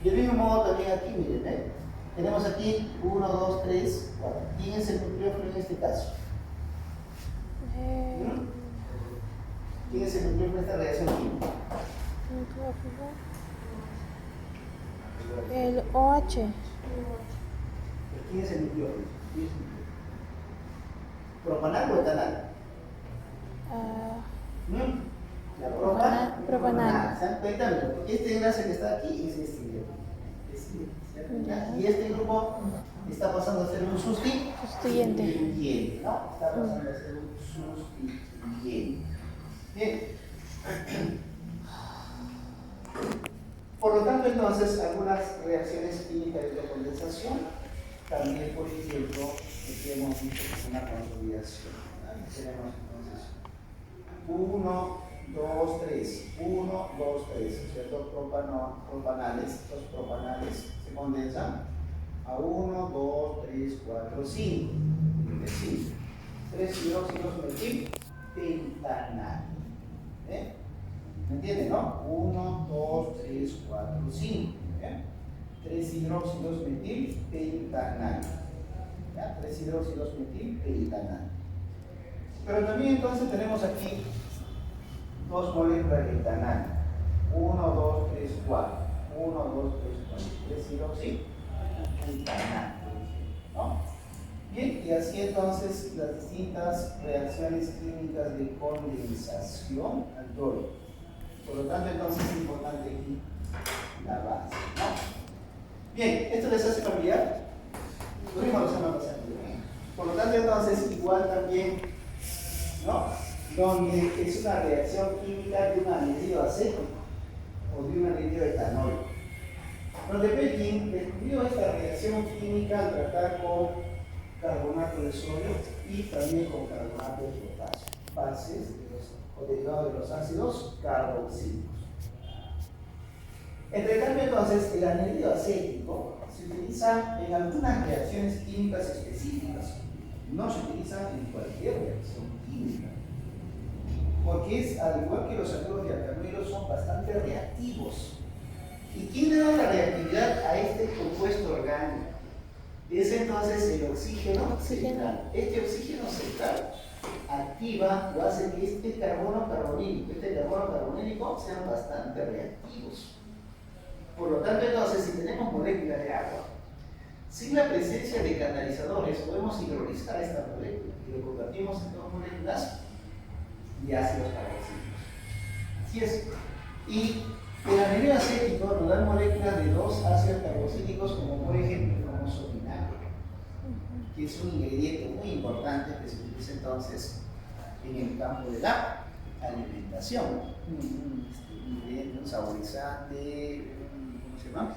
Del mismo modo también aquí, miren, tenemos aquí 1, 2, 3, 4. ¿Quién es el nucleófilo en este caso? ¿Quién es el nucleófilo en esta reacción química? El OH. ¿Quién es el nucleófilo? ¿Propanal o etanal? La propanal. ¿Se dan cuenta? Porque este enlace que está aquí es este. Y este grupo está pasando a ser un sustituyente, ¿no? Está pasando a ser un sustituyente. Bien. Por lo tanto, entonces, algunas reacciones químicas de condensación, también, por ejemplo, que hemos visto que es una consolidación. Tenemos entonces 1, 2, 3, 1, 2, 3, ¿cierto? Propanales, los propanales se condensan a 1, 2, 3, 4, 5. Es decir, 3 hidróxidos metil pentanal. ¿Me entienden, no? 1, 2, 3, 4, 5. 3 hidróxidos metil pentanal. 3 hidróxidos metil pentanal. Pero también entonces tenemos aquí dos moléculas de etanal. 1, 2, 3, 4. 1, 2, 3, 4. 3 hidroxibutanal, ¿no? Bien, y así entonces las distintas reacciones químicas de condensación aldólica. Por lo tanto, entonces es importante aquí la base, ¿no? Bien, ¿esto les hace familiar? Lo mismo lo semana pasada. Por lo tanto, entonces, igual también, ¿no? Donde es una reacción química de un anhídrido acético o de un anhídrido etanol. Donde Perkin descubrió esta reacción química al tratar con carbonato de sodio y también con carbonato de potasio, bases o derivados de los ácidos carboxílicos. Entre cambio, entonces, el anhídrido acético se utiliza en algunas reacciones químicas específicas, no se utiliza en cualquier reacción química, porque es, al igual que los anhídridos dialcanoides, son bastante reactivos. ¿Y quién le da la reactividad a este compuesto orgánico? Es entonces el oxígeno central. Este oxígeno central activa o hace que este carbono carbonílico sean bastante reactivos. Por lo tanto, entonces, si tenemos moléculas de agua, sin la presencia de catalizadores, podemos hidrolizar esta molécula. y lo convertimos en dos moléculas de ácidos carboxílicos. Así es. Y el anhidro acético nos da moléculas de dos ácidos carboxílicos, como por ejemplo el famoso vinagre, que es un ingrediente muy importante que se utiliza entonces en el campo de la alimentación. Un ingrediente, un saborizante, ¿cómo se llama?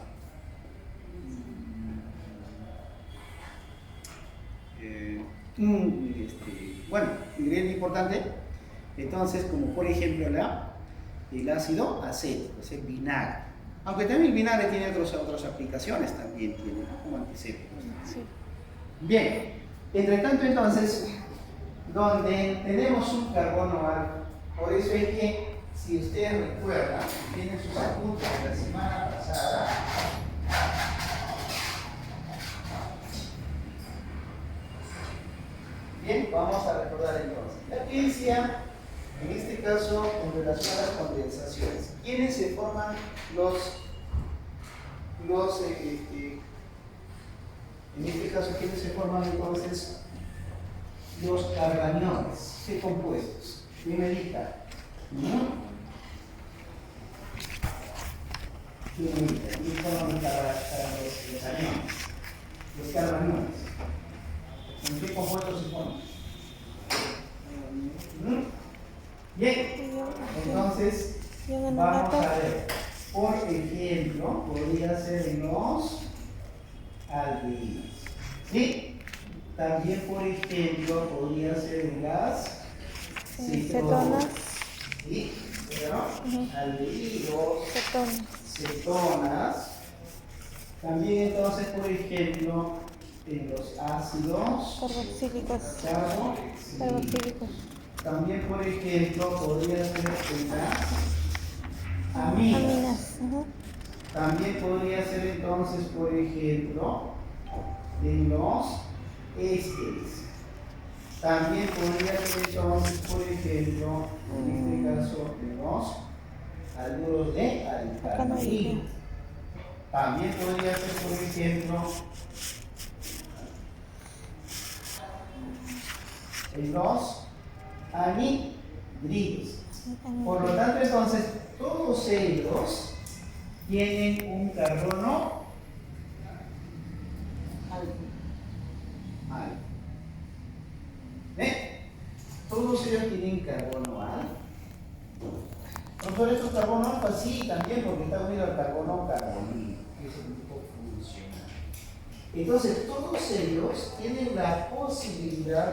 Bueno, ingrediente importante, entonces, como por ejemplo el ácido acético, es el vinagre. Aunque también el vinagre tiene otras aplicaciones, también tiene, ¿no? Como antiséptico. Sí. Bien, entre tanto entonces, donde tenemos un carbono alto, por eso es que, si ustedes recuerdan, tienen sus apuntes de la semana pasada, bien, vamos a recordar entonces. La ciencia, en este caso, en relación a las condensaciones. ¿Quiénes se forman en este caso, quiénes se forman entonces los carbaniones? ¿Qué compuestos? ¿Quién me indica? ¿Quién me indica? ¿Quién forman los carbaniones? Los carbaniones. ¿En qué compuestos se forman? Bien, entonces vamos a ver. Por ejemplo, podría ser en los aldehídos. ¿Sí? También, por ejemplo, podría ser en las Cetonas. ¿Sí? ¿Pero? Aldehídos, cetonas. También, entonces, por ejemplo, en los ácidos Carboxílicos. carboxílicos. También, por ejemplo, podría ser en las aminas. También podría ser entonces, por ejemplo, en los ésteres. También podría ser entonces, por ejemplo, en este caso, en los halúridos de alcanil. También podría ser, por ejemplo, en los anhídridos. Por lo tanto, entonces, todos ellos tienen un carbono alto. ¿Ven? Todos ellos tienen carbono alto. No solo estos carbono alfa, sí, también porque está unido al carbono carbonilo, que es el grupo funcional. Entonces, todos ellos tienen la posibilidad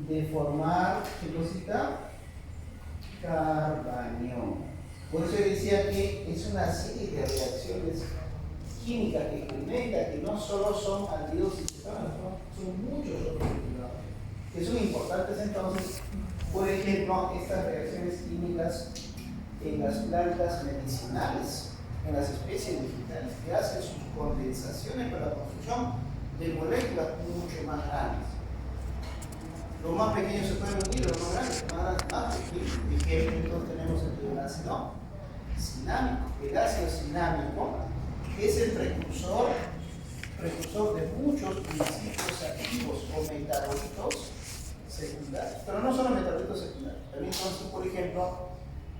de formar, ¿qué cosita? Carbanión. Por eso decía que es una serie de reacciones químicas que experimenta, que no solo son aldehídos y cetonas, son muchos otros derivados, que son importantes entonces. Por ejemplo, estas reacciones químicas en las plantas medicinales, en las especies vegetales, que hacen sus condensaciones para la construcción de moléculas mucho más grandes. Los más pequeños se pueden unir, los más grandes, más pequeños. Ejemplo, tenemos el ácido cinámico. El ácido cinámico es el precursor de muchos principios activos o metabolitos secundarios. Pero no solo metabolitos secundarios, también son, por ejemplo,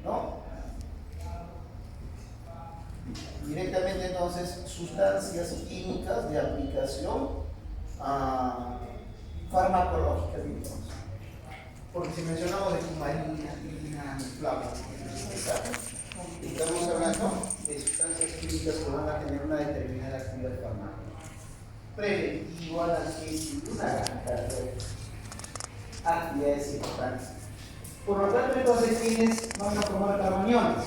¿no? Directamente entonces sustancias químicas de aplicación farmacológica, digamos. Porque si mencionamos de cumarina, flavonoides, estamos hablando de sustancias químicas que van a tener una determinada actividad farmacológica. Preventiva, analgésica, una gran cantidad de actividades importantes. Por lo tanto, entonces, ¿quiénes van a formar carboniones?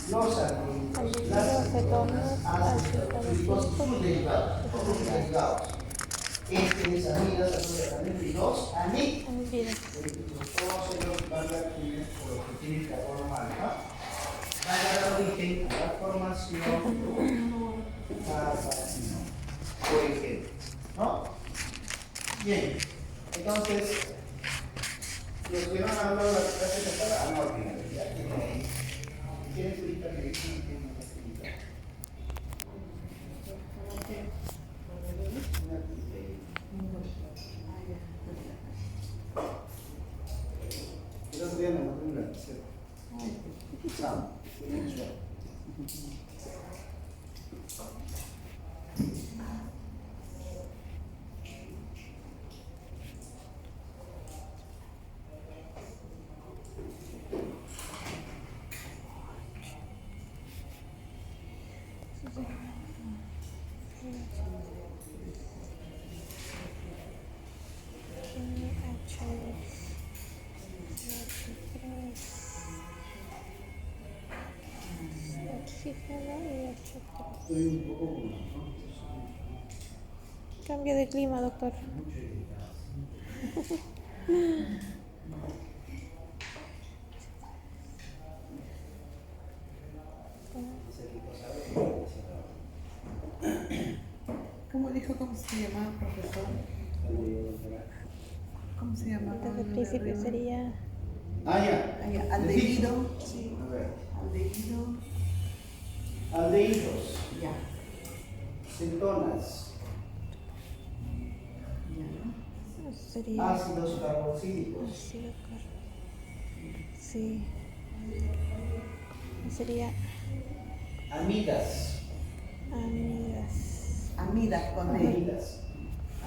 Los aldehídos, las cetonas, ácidos carboxílicos y sus derivados, otros derivados. Ésteres, amidas, azúcar y los anhídridos. Todos ellos van a tener, por lo que tienen carbono alfa, van a dar origen a la formación de un carbanión, por ejemplo. ¿No? Bien, entonces, los que no han hablado de la clase pasada, no olviden, ya tienen ahí. ¿Quieren explicar que tienen que explicar? Soriano, no tengo lapicero. Sam. Oxígeno y H3. Estoy un poco como, ¿no? Cambio de clima, doctor. Mucho irritado. ¿Cómo dijo cómo se llamaba, profesor? ¿Cómo se llamaba? Desde el principio sería Ah, ya. Ah, ya, aldehído. Sí. A ver. Aldehído. Aldehídos, Ya. cetonas, Ya. sería ácidos carboxílicos, ácido sí. Sería amigas, amigas. Amidas con D. amigas,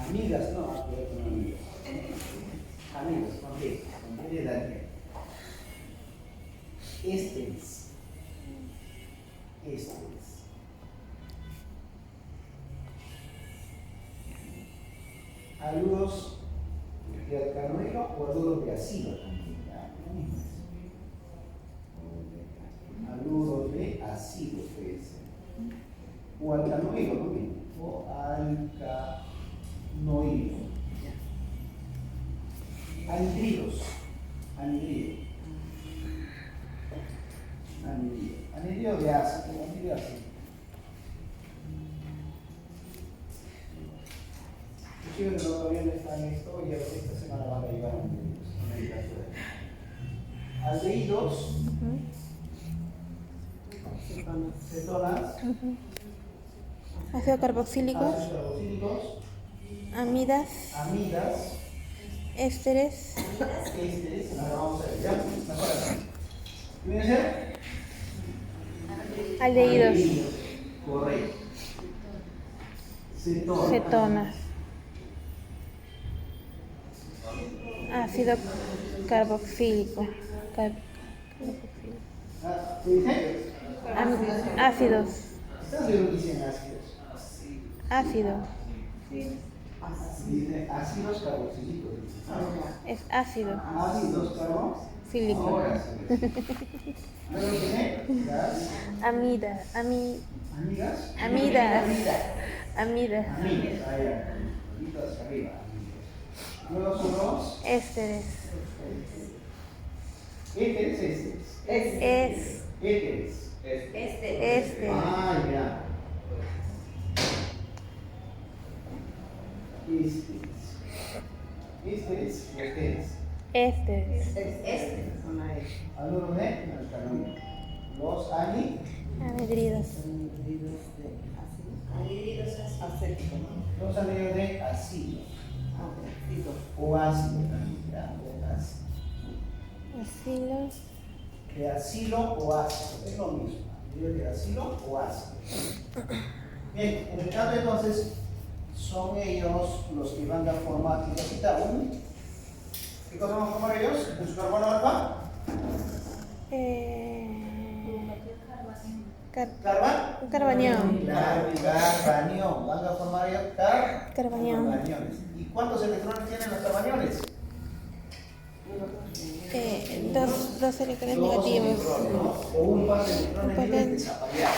amigas, no, pero con amigas, amigas, con D de Daniel, ésteres, aludos de alcanoilo o aludos de ácido. Aludos de ácido, puede ser. O alcanoilo, ¿no? O alcanoilo. Anhidridos. Anhidrido. Anhidrido de ácido. Anhidrido de ácido. Yo creo que todavía no está en esto y a veces esta semana van a llevar una literatura. Aldehídos, cetonas, Ácido carboxílicos, ácidos carboxílicos, amidas, amidas, ésteres, ésteres. Ahora vamos a ver, ya, mejor así. ¿Qué viene a ser? aldehídos, Correcto. Cetonas. cetonas, ácido carboxílico, carboxílico. ¿Qué dice? Ácidos, ¿Estás seguro que dicen ácidos? ácido, Dice ácidos carboxílicos. es ácido, Ácidos Sílico. Ahora sí. Luego tiene las amidas, amigas. amidas, amidas, Amigas, ahí, bolitas arriba. Luego son los ésteres, éteres, ésteres. Éteres. Ah, ya. Ésteres, ésteres. Algunos de alcanoides. Los anhidridos, Acético. los anillos de ácido. Ácido. O ácido también, ya, o ácido. asilo, De acilo o ácido, es lo mismo. Anillos de acilo o ácido. Bien, en el caso entonces, son ellos los que van a formar, ¿qué cosa van a formar ellos? ¿Un supercarbono alfa? ¿Carban? carbanión, Carbanión. Van a formar ellos Carbanión. carbaniones. ¿Y cuántos electrones tienen los carbaniones? dos electrones Dos negativos. electrones, ¿no? O un par de electrones Un par de- libres desapareados.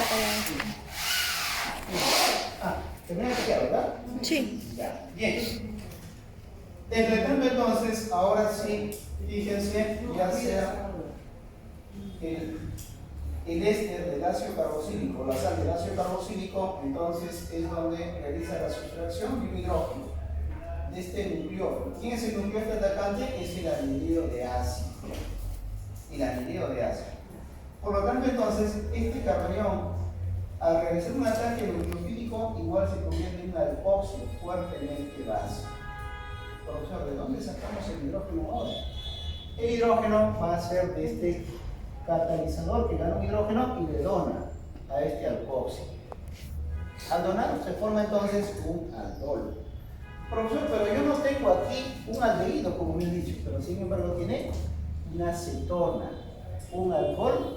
Ah, termina de quedar, ¿verdad? Sí. Ya, bien. Entre tanto, entonces, ahora sí, fíjense, ya sea el éster del ácido carboxílico, la sal del ácido carboxílico, entonces es donde realiza la sustracción de un hidrógeno de este nucleófilo. ¿Quién es el nucleófilo atacante? Es el anhidrido de ácido. El anhidrido de ácido. Por lo tanto, entonces, este carbanión, al realizar un ataque nucleofílico, igual se convierte en un alcoxio fuertemente básico. Profesor, ¿de dónde sacamos el hidrógeno ahora? El hidrógeno va a ser de este catalizador que gana un hidrógeno y le dona a este alcoxi. Al donar se forma entonces un aldol. Profesor, pero yo no tengo aquí un aldehído, como me han dicho, pero sin embargo tiene una cetona, un alcohol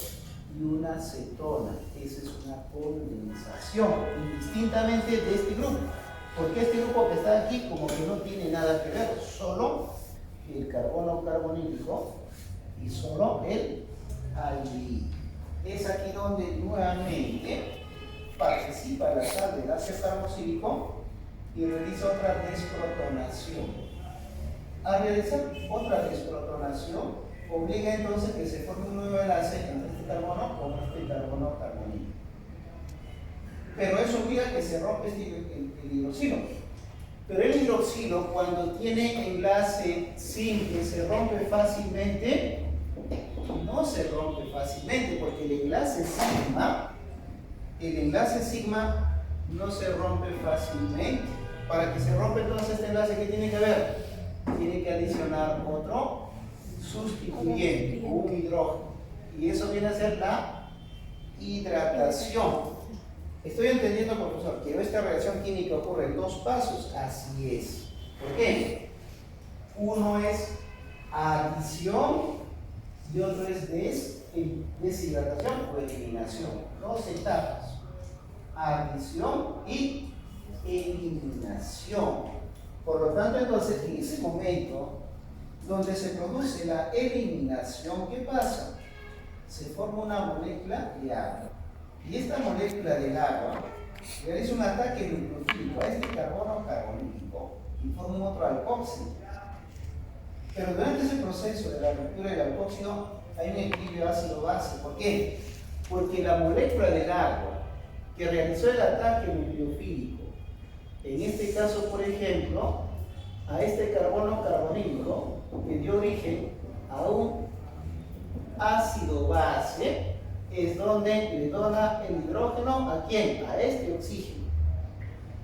y una cetona. Esa es una condensación, indistintamente de este grupo. Porque este grupo que está aquí como que no tiene nada que ver, solo el carbono carbonílico y solo el aldehído. Es aquí donde nuevamente participa la sal del ácido carboxílico y realiza otra desprotonación. Al realizar otra desprotonación, obliga entonces que se forme un nuevo enlace entre este carbono con este carbono carbonílico. Pero eso obliga que se rompa el hidroxilo. Pero el hidroxilo, cuando tiene enlace sin que se rompe fácilmente, no se rompe fácilmente, porque el enlace sigma no se rompe fácilmente. Para que se rompa entonces este enlace, ¿qué tiene que haber? Tiene que adicionar otro sustituyente, un hidrógeno. Y eso viene a ser la hidratación. Estoy entendiendo, profesor, que esta reacción química ocurre en dos pasos. Así es. ¿Por qué? Uno es adición y otro es deshidratación o eliminación. Dos etapas. Adición y eliminación. Por lo tanto, entonces, en ese momento donde se produce la eliminación, ¿qué pasa? Se forma una molécula de agua. Y esta molécula del agua realiza un ataque nucleofílico a este carbono carbonílico y forma otro alcoxi. Pero durante ese proceso de la ruptura del alcoxído hay un equilibrio ácido-base. ¿Por qué? Porque la molécula del agua que realizó el ataque nucleofílico, en este caso, por ejemplo, a este carbono carbonílico, que dio origen a un ácido-base, es donde le dona el hidrógeno ¿a quién? A este oxígeno.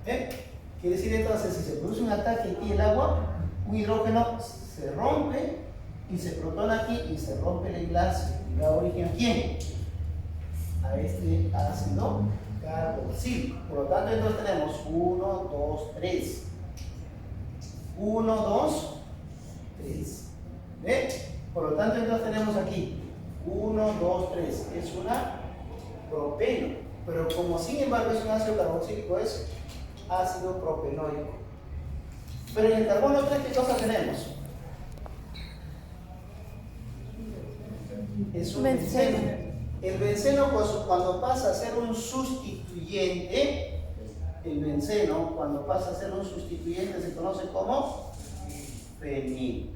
Quiere decir entonces, si se produce un ataque aquí el agua, un hidrógeno se rompe y se protona aquí y se rompe el enlace y da origen ¿a quién? A este ácido carboxílico. Por lo tanto, entonces tenemos 1, 2, 3. 1, 2, 3. Por lo tanto, entonces tenemos aquí 1, 2, 3. Es una propeno. Pero como sin embargo es un ácido carboxílico, es ácido propenoico. Pero en el carbono 3, ¿qué cosa tenemos? Es un benceno. El benceno, pues, cuando pasa a ser un sustituyente, se conoce como fenil.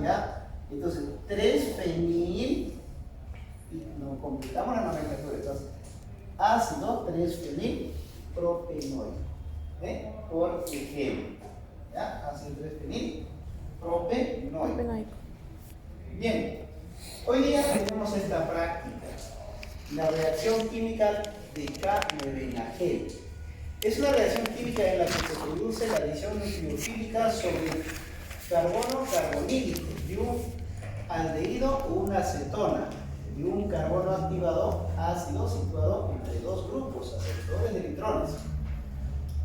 Ya. Entonces, 3-fenil, y nos completamos la nomenclatura. Entonces, ácido 3-fenil propenoico. Por ejemplo, ¿ya? Ácido 3-fenil propenoico. Bien, hoy día tenemos esta práctica, la reacción química de K-mebenagel. Es una reacción química en la que se produce la adición nucleofílica sobre carbono carbonílico de un aldehído o una acetona de un carbono activado ácido situado entre dos grupos aceptores de electrones.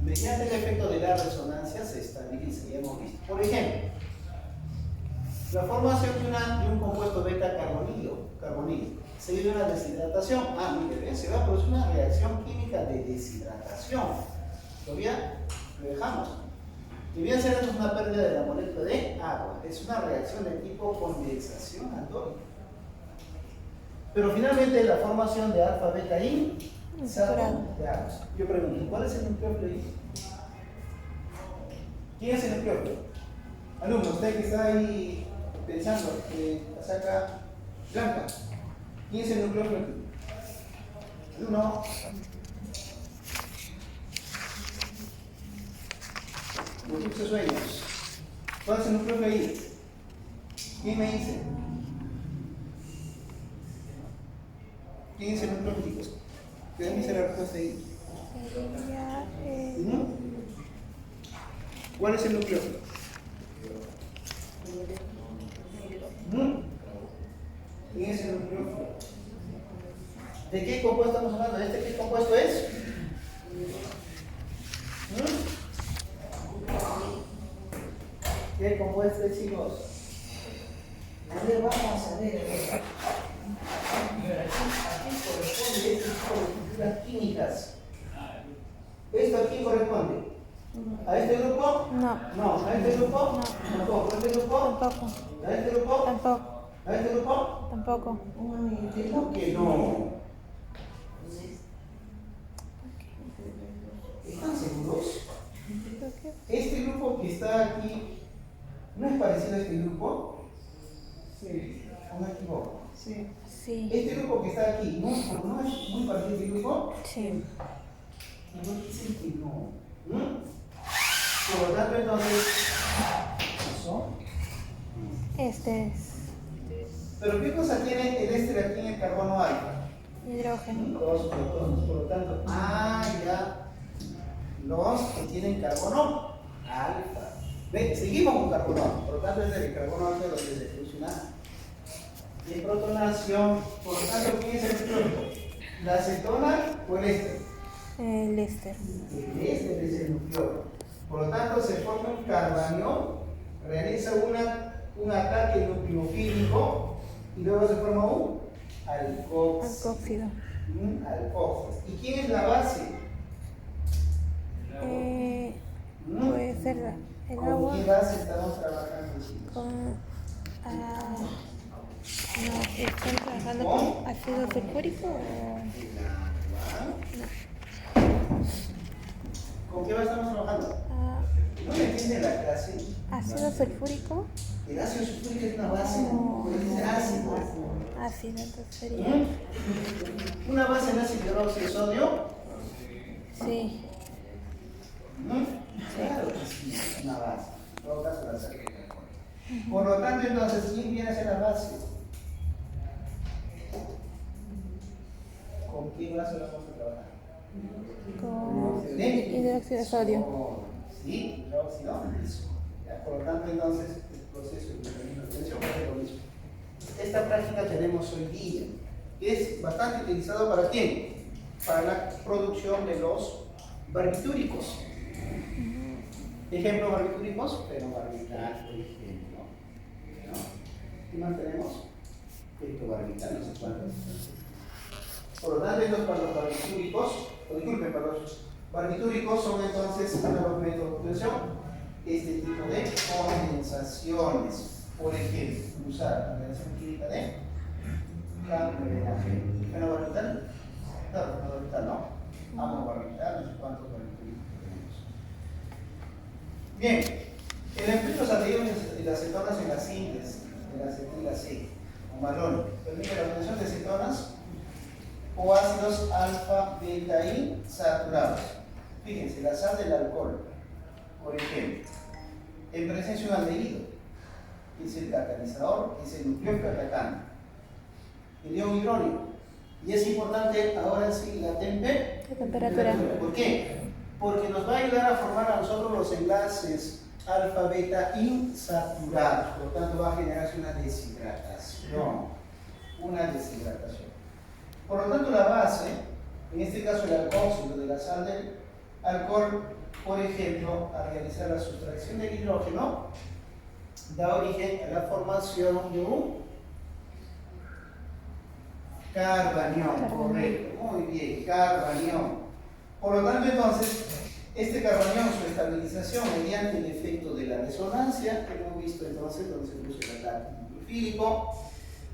Mediante el efecto de la resonancia se estabiliza, ya hemos visto. Por ejemplo, la formación de un compuesto beta-carbonílico seguido de una deshidratación. Mire, se va a producir una reacción química de deshidratación. Todavía lo dejamos. Debía ser una pérdida de la molécula de agua. Es una reacción de tipo condensación aldólica. Pero finalmente la formación de alfa-beta-I de agua. Yo pregunto, ¿cuál es el nucleófilo I? ¿Quién es el nucleófilo? Alumno, usted que está ahí pensando que la saca blanca. ¿Quién es el nucleófilo aquí? Alumno. Los dulces sueños. ¿Cuál es el núcleo ahí? ¿Quién me dice? ¿Quién es el núcleo chicos? ¿Qué dice la respuesta ahí? ¿Cuál es el núcleo? ¿De qué compuesto estamos hablando? ¿Este qué compuesto es? ¿Qué compuesto es, chicos? A ver, vamos a ver. Aquí corresponde este tipo de estructuras químicas. ¿Esto a quién corresponde? ¿A este grupo? No. No. ¿A este grupo? No. Tampoco. ¿A este grupo? Tampoco. ¿A este grupo? Tampoco. ¿A este grupo? Tampoco. ¿Por qué no? ¿Están seguros? ¿Por qué? Este grupo que está aquí, ¿no es parecido a este grupo? Sí. ¿O me equivoco? Sí. Sí. Este grupo que está aquí, ¿no es muy parecido a este grupo? Sí. Y no dicen que no. Por lo tanto, entonces, ¿eso? Este es ¿Pero qué cosa tiene el éster aquí en el carbono alfa? hidrógeno. Dos protones, por lo tanto, ya. Los que tienen carbono alfa. Ve, seguimos con carbono alfa, por lo tanto es el carbono alfa lo que se fusiona. Y en protonación, por lo tanto, ¿quién es el producto? ¿La acetona o el éster? El éster. El éster es el nucleófilo. Por lo tanto, se forma un carbanión, realiza un ataque nucleofílico y luego se forma un alcoxi. Alcóxido. Un alcoxis. ¿Y quién es la base? Puede ser el ¿Con agua qué base estamos trabajando, chicos? con. No, ¿están trabajando con ácido sulfúrico o.? ¿Con qué base estamos trabajando? ¿No me entiende la clase? ¿Ácido sulfúrico? El ácido sulfúrico es una base, No. porque es ácido. Ácido, entonces sería. Una base en ácido hidróxido de sodio. Sí. Claro que sí, es una base. En todo caso, la sal de carbono. Por lo tanto, entonces, ¿quién viene a ser la base? ¿Con qué base vamos a trabajar? Con hidróxido de sodio. Sí, hidróxido. Ya, por lo tanto, entonces, el proceso de metanolización es lo mismo. Esta práctica tenemos hoy día. Es bastante utilizado para quién? Para la producción de los barbitúricos. Ejemplo, barbitúricos, fenobarbital, por ejemplo. ¿No? ¿Qué más tenemos? Pentobarbital, no sé cuántos. Por lo tanto, estos para los barbitúricos, disculpen, para los barbitúricos son entonces para los métodos de obtención este tipo de condensaciones. Por ejemplo, usar la reacción química de campeonaje. ¿Fenobarbital? Claro, fenobarbital no. Amobarbital, no sé cuántos barbitúricos tenemos. Bien, el empleo de los aldehídos y las cetonas en la síntesis de la acetil C o malón permite la obtención de cetonas o ácidos alfa, beta y saturados. Fíjense, la sal del alcohol, por ejemplo, en presencia de un aldehído, es el catalizador, es el nucleófilo atacante. El ion hidrónico. Y es importante ahora sí la temperatura. ¿Por qué? Porque nos va a ayudar a formar a nosotros los enlaces alfa, beta insaturados. Por lo tanto, va a generarse una deshidratación. Por lo tanto, la base, en este caso el alcoxilo de la sal del alcohol, por ejemplo, al realizar la sustracción del hidrógeno, da origen a la formación de un carbanión. Correcto, muy bien, carbanión. Por lo tanto, entonces, este carbanión, su estabilización mediante el efecto de la resonancia, que hemos visto entonces, donde se produce el ataque nucleofílico,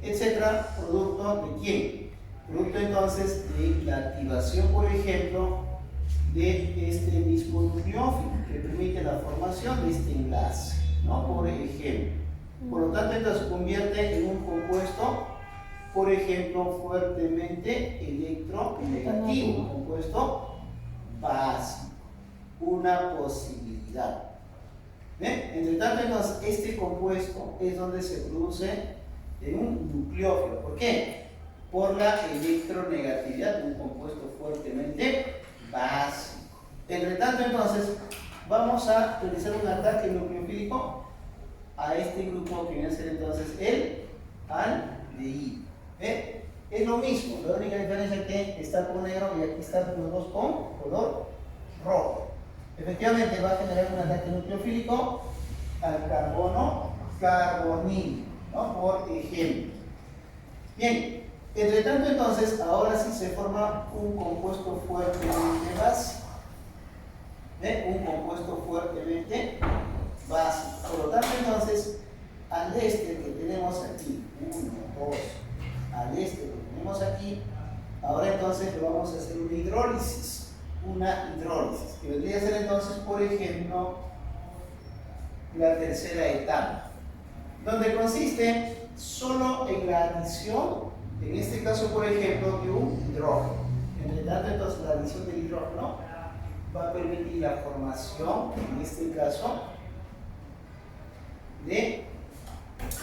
etcétera, producto de quién? Producto entonces de la activación, por ejemplo, de este mismo nucleófilo, que permite la formación de este enlace, ¿no? Por ejemplo. Por lo tanto, esto se convierte en un compuesto, por ejemplo, fuertemente electronegativo, un compuesto básico, una posibilidad. ¿Ven? Entre tanto, entonces, este compuesto es donde se produce en un nucleófilo. ¿Por qué? Por la electronegatividad de un compuesto fuertemente básico. Entre tanto, entonces, vamos a realizar un ataque nucleofílico a este grupo que viene a ser entonces el aldehído. Es lo mismo, la única diferencia es que está con negro y aquí están los dos con color rojo. Efectivamente va a generar un ataque nucleofílico al carbono carbonil, ¿no? Por ejemplo. Bien, entre tanto entonces, ahora sí se forma un compuesto fuertemente básico. Un compuesto fuertemente básico. Por lo tanto entonces, al este que tenemos aquí, 1, 2, al este que tenemos aquí, ahora entonces le vamos a hacer una hidrólisis, que vendría a ser entonces, por ejemplo, la tercera etapa, donde consiste solo en la adición, en este caso, por ejemplo, de un hidrógeno. Entre tanto, entonces, la adición del hidrógeno va a permitir la formación, en este caso, de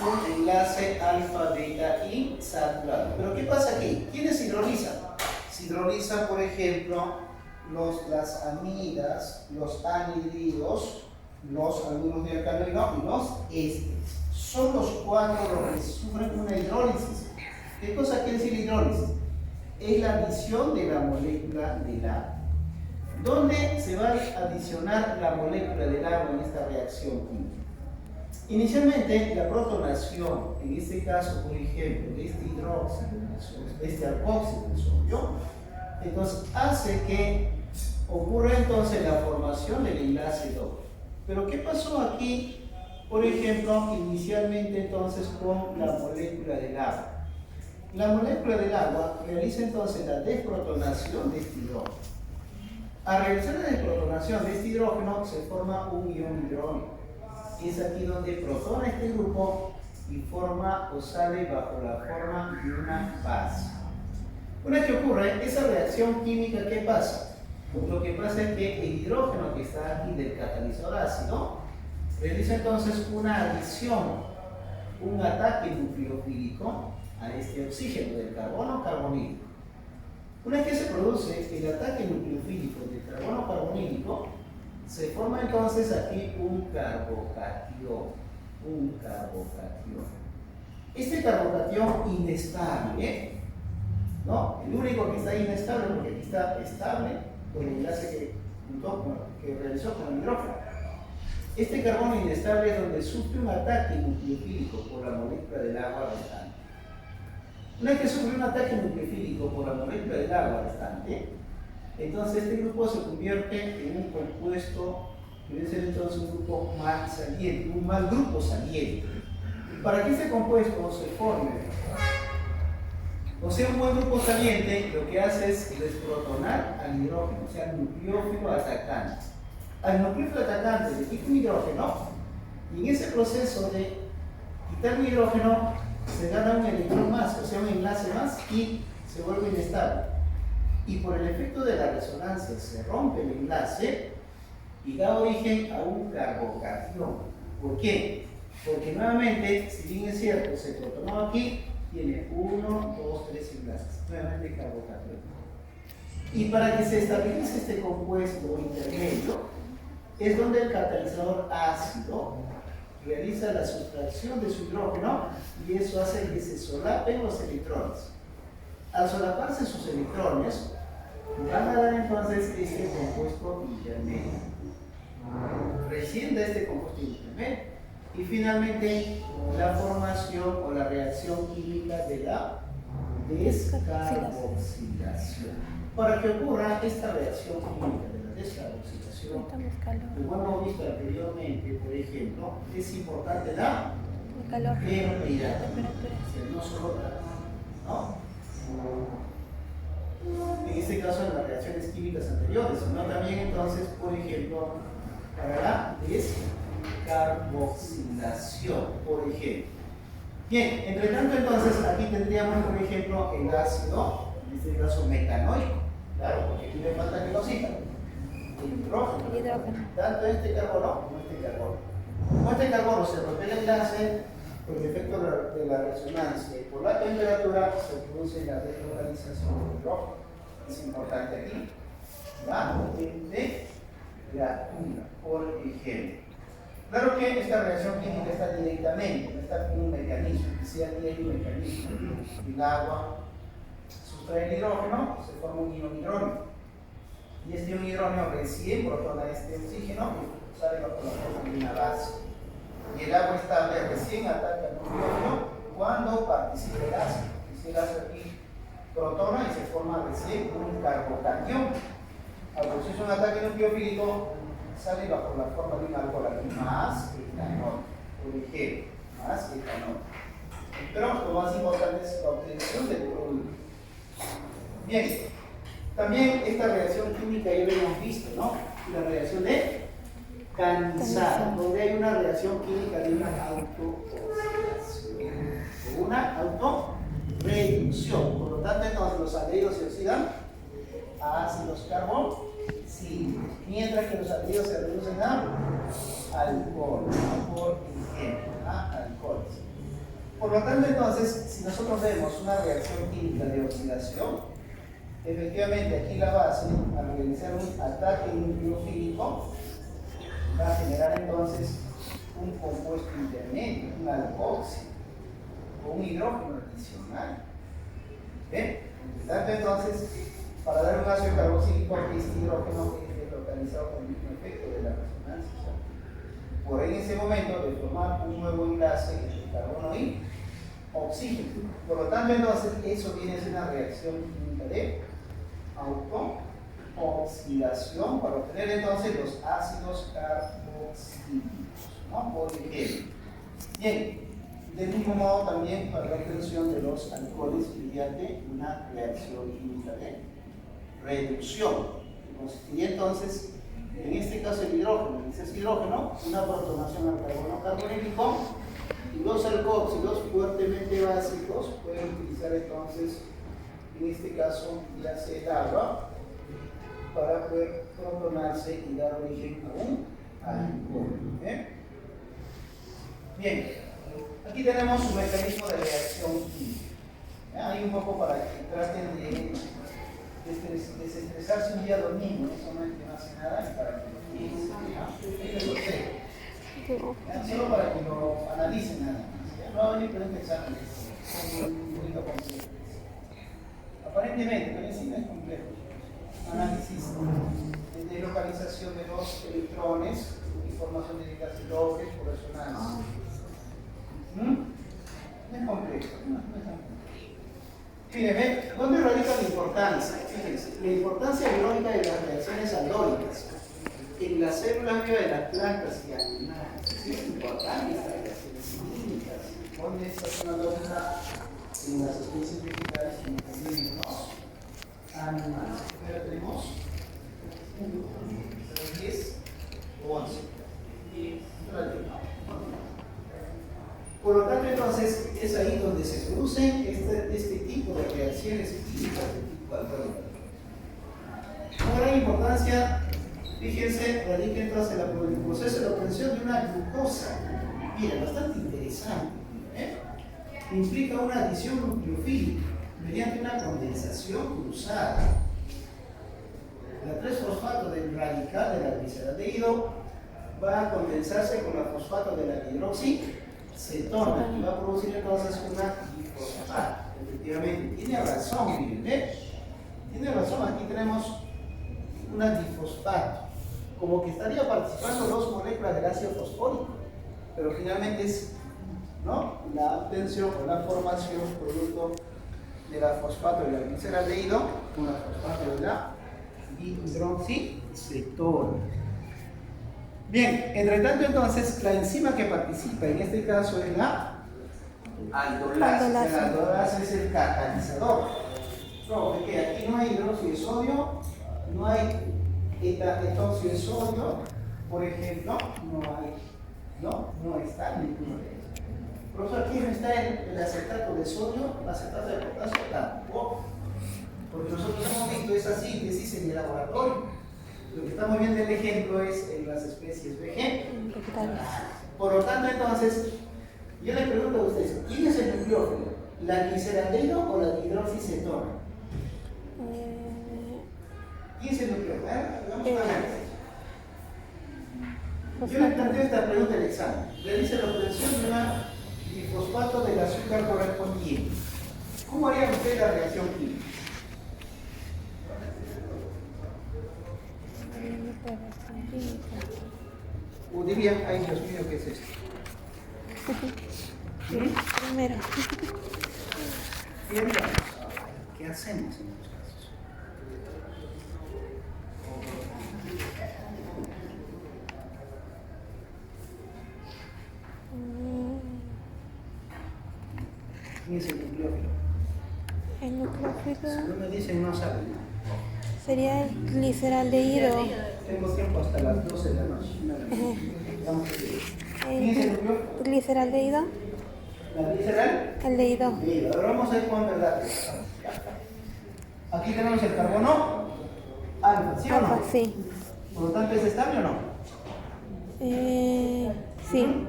un enlace alfa beta insaturado. Pero ¿qué pasa aquí? ¿Quiénes se hidrolizan? Se hidrolizan, por ejemplo, las amidas, los anhidridos, los alumnos de alcanoide y los ésteres. Son los cuatro los que sufren una hidrólisis. ¿Qué cosa quiere decir hidrólisis? Es la adición de la molécula del agua. ¿Dónde se va a adicionar la molécula del agua en esta reacción química? Inicialmente, la protonación, en este caso, por ejemplo, de este hidróxido, de este alcohóxido de sodio, entonces hace que ocurra entonces la formación del enlace doble. Pero ¿qué pasó aquí, por ejemplo, inicialmente entonces con la molécula del agua? La molécula del agua realiza entonces la desprotonación de este hidrógeno. Al realizar la desprotonación de este hidrógeno se forma un ion hidrógeno. Es aquí donde protona este grupo y forma o sale bajo la forma de una base. Una vez que ocurre esa reacción química, ¿qué pasa? Pues lo que pasa es que el hidrógeno que está aquí del catalizador ácido realiza entonces una adición, un ataque nucleofílico a este oxígeno del carbono carbonílico. Una vez que se produce el ataque nucleofílico del carbono carbonílico, se forma entonces aquí un carbocatión. Este carbocatión inestable, ¿no? El único que está inestable, porque aquí está estable por el enlace que realizó con el hidrógeno. Este carbono inestable es donde sufre un ataque nucleofílico por la molécula del agua restante. Una vez que sufre un ataque nucleofílico por la molécula del agua restante, entonces este grupo se convierte en un compuesto que debe ser entonces un grupo mal saliente, un mal grupo saliente. Para que este compuesto se forme, o sea, un buen grupo saliente, lo que hace es desprotonar al hidrógeno, o sea, al nucleófilo atacante. Al nucleófilo atacante le quita un hidrógeno, y en ese proceso de quitar el hidrógeno se gana un electrón más, o sea, un enlace más, y se vuelve inestable. Y por el efecto de la resonancia se rompe el enlace y da origen a un carbocatión. ¿Por qué? Porque nuevamente, si bien es cierto, se protonó aquí, tiene 1, 2, 3 enlaces, nuevamente carbocatión. Y para que se estabilice este compuesto intermedio, es donde el catalizador ácido realiza la sustracción de su hidrógeno y eso hace que se solapen los electrones. Al solaparse sus electrones, van a dar entonces este compuesto intermedio. Recién da este compuesto intermedio. Y finalmente, la formación o la reacción química de la descarboxilación. Para que ocurra esta reacción química de la descarboxilación, como hemos visto anteriormente, por ejemplo, es importante la temperatura, no solo ¿no? En este caso en las reacciones químicas anteriores, sino también entonces, por ejemplo, para la descarboxilación, por ejemplo. Bien, entre tanto entonces aquí tendríamos, por ejemplo, el ácido, en este caso metanoico, claro, porque aquí le falta que lo sigan, el hidrógeno, tanto este carbono como este carbono. Como este carbono se rompe el enlace, por el efecto de la resonancia y por la temperatura se produce la deslocalización del hidrógeno. Es importante aquí la temperatura, por ejemplo. Claro que esta reacción química está directamente, no está con un mecanismo, que sea aquí hay un mecanismo, el agua sustrae el hidrógeno, se forma un ion hidrógeno. Y este ion hidrógeno recién protona este oxígeno y sale bajo la forma de una base. Y el agua estable recién ataca el hidrógeno cuando participa el ácido. Si el ácido aquí protona y se forma recién un carbocatión. Al producirse un ataque nucleofílico, sale bajo la forma de un alcohol aquí, más etanol, por ejemplo, más etanol. Pero lo más importante es la obtención del producto. Bien, también esta reacción química ya lo hemos visto, ¿no? La reacción de Cannizzaro, donde hay una reacción química de una autooxidación o una autorreducción. Por lo tanto, entonces los aldehídos se oxidan a ácidos carboxílicos, mientras que los aldehídos se reducen a alcohol, por ejemplo, a alcoholes. Por lo tanto, entonces, si nosotros vemos una reacción química de oxidación, efectivamente aquí la base, al realizar un ataque nucleofílico, va a generar entonces un compuesto intermedio, un alcoxi o un hidrógeno adicional. ¿Ven? Por lo tanto, entonces, para dar un ácido carboxílico, este hidrógeno es deslocalizado con el mismo efecto de la resonancia. Por en ese momento de formar un nuevo enlace entre carbono y oxígeno. Por lo tanto, entonces, eso viene a ser una reacción química de autooxidación para obtener entonces los ácidos carboxílicos, ¿no? Por ejemplo. Bien, del mismo modo también para la obtención de los alcoholes mediante una reacción química de reducción, que consistiría entonces, en este caso el hidrógeno, ese hidrógeno, una protonación al carbono carbonílico, y los alcohóxidos fuertemente básicos pueden utilizar entonces, en este caso, ya sea el agua, para poder protonarse y dar origen a un alcohol. Bien, aquí tenemos un mecanismo de reacción química. Hay un poco para que traten de desestresarse un día domingo, eso no hace nada, y para que lo piensen, solo para que lo analicen nada más. No va a venir por un examen, es un poquito complejo. Aparentemente, pero sí no es complejo. Análisis de localización de los electrones y formación de ligas dobles por resonancia. No es complejo, no es complejo. Miren, ¿dónde radica la importancia? Fíjense, la importancia biológica de las reacciones aldólicas en las células vivas de las plantas y animales. Es importante estas reacciones químicas. ¿Dónde está una aldólica? En las especies vegetales y también en los animales. Ahora tenemos 10 o 11. Por lo tanto, entonces, es ahí donde se producen este tipo de reacciones químicas de tipo aldólico. Una gran importancia, fíjense, radica entonces en el proceso de obtención de una glucosa. Mira, bastante interesante. Implica una adición nucleofílica mediante una condensación cruzada. La 3-fosfato del radical de la gliceraldehído va a condensarse con la fosfato de la hidroxicetona y va a producir entonces una difosfato. Efectivamente, tiene razón, miren, tiene razón, aquí tenemos una difosfato, como que estaría participando dos moléculas del ácido fosfórico, pero finalmente es, ¿no?, la obtención o la formación producto de la fosfato de la gliceraldehído con la fosfato de la hidroxicetona. Bien, entre tanto entonces la enzima que participa en este caso es la aldolasa. La aldolasa es el catalizador. Porque aquí no hay hidróxido de sodio, no hay etóxido de sodio, por ejemplo, no está ninguno de ellos. Por eso aquí no está el acetato de sodio, el acetato de potasio tampoco. Porque nosotros hemos visto esa síntesis en el laboratorio. Lo que estamos viendo el ejemplo es en las especies vegetales. Por lo tanto, entonces, yo le pregunto a ustedes, ¿quién es el nucleófilo? ¿La gliceraldehído o la hidroxicetona? ¿Quién es el nucleófilo? Vamos a ver. Yo le planteo esta pregunta en el examen. Realice la obtención de una difosfato del azúcar correspondiente. ¿Cómo haría usted la reacción química? dirían, ay Dios mío, ¿qué es esto? Primero. Bien, ¿qué hacemos en estos casos? ¿Quién es el nucleófilo? El nucleófilo No me dicen, no saben. sería el gliceraldehído. Tengo tiempo hasta las 12 de la noche. Vamos a ver. ¿Quién es el nucleófilo? Gliceraldehído. ¿La gliceral? Aldehído. Bien, ahora vamos a ver cuán verdad es. Aquí tenemos el carbono alfa, ¿sí o no? Alfa, sí. Por lo tanto, ¿es estable o no? Sí.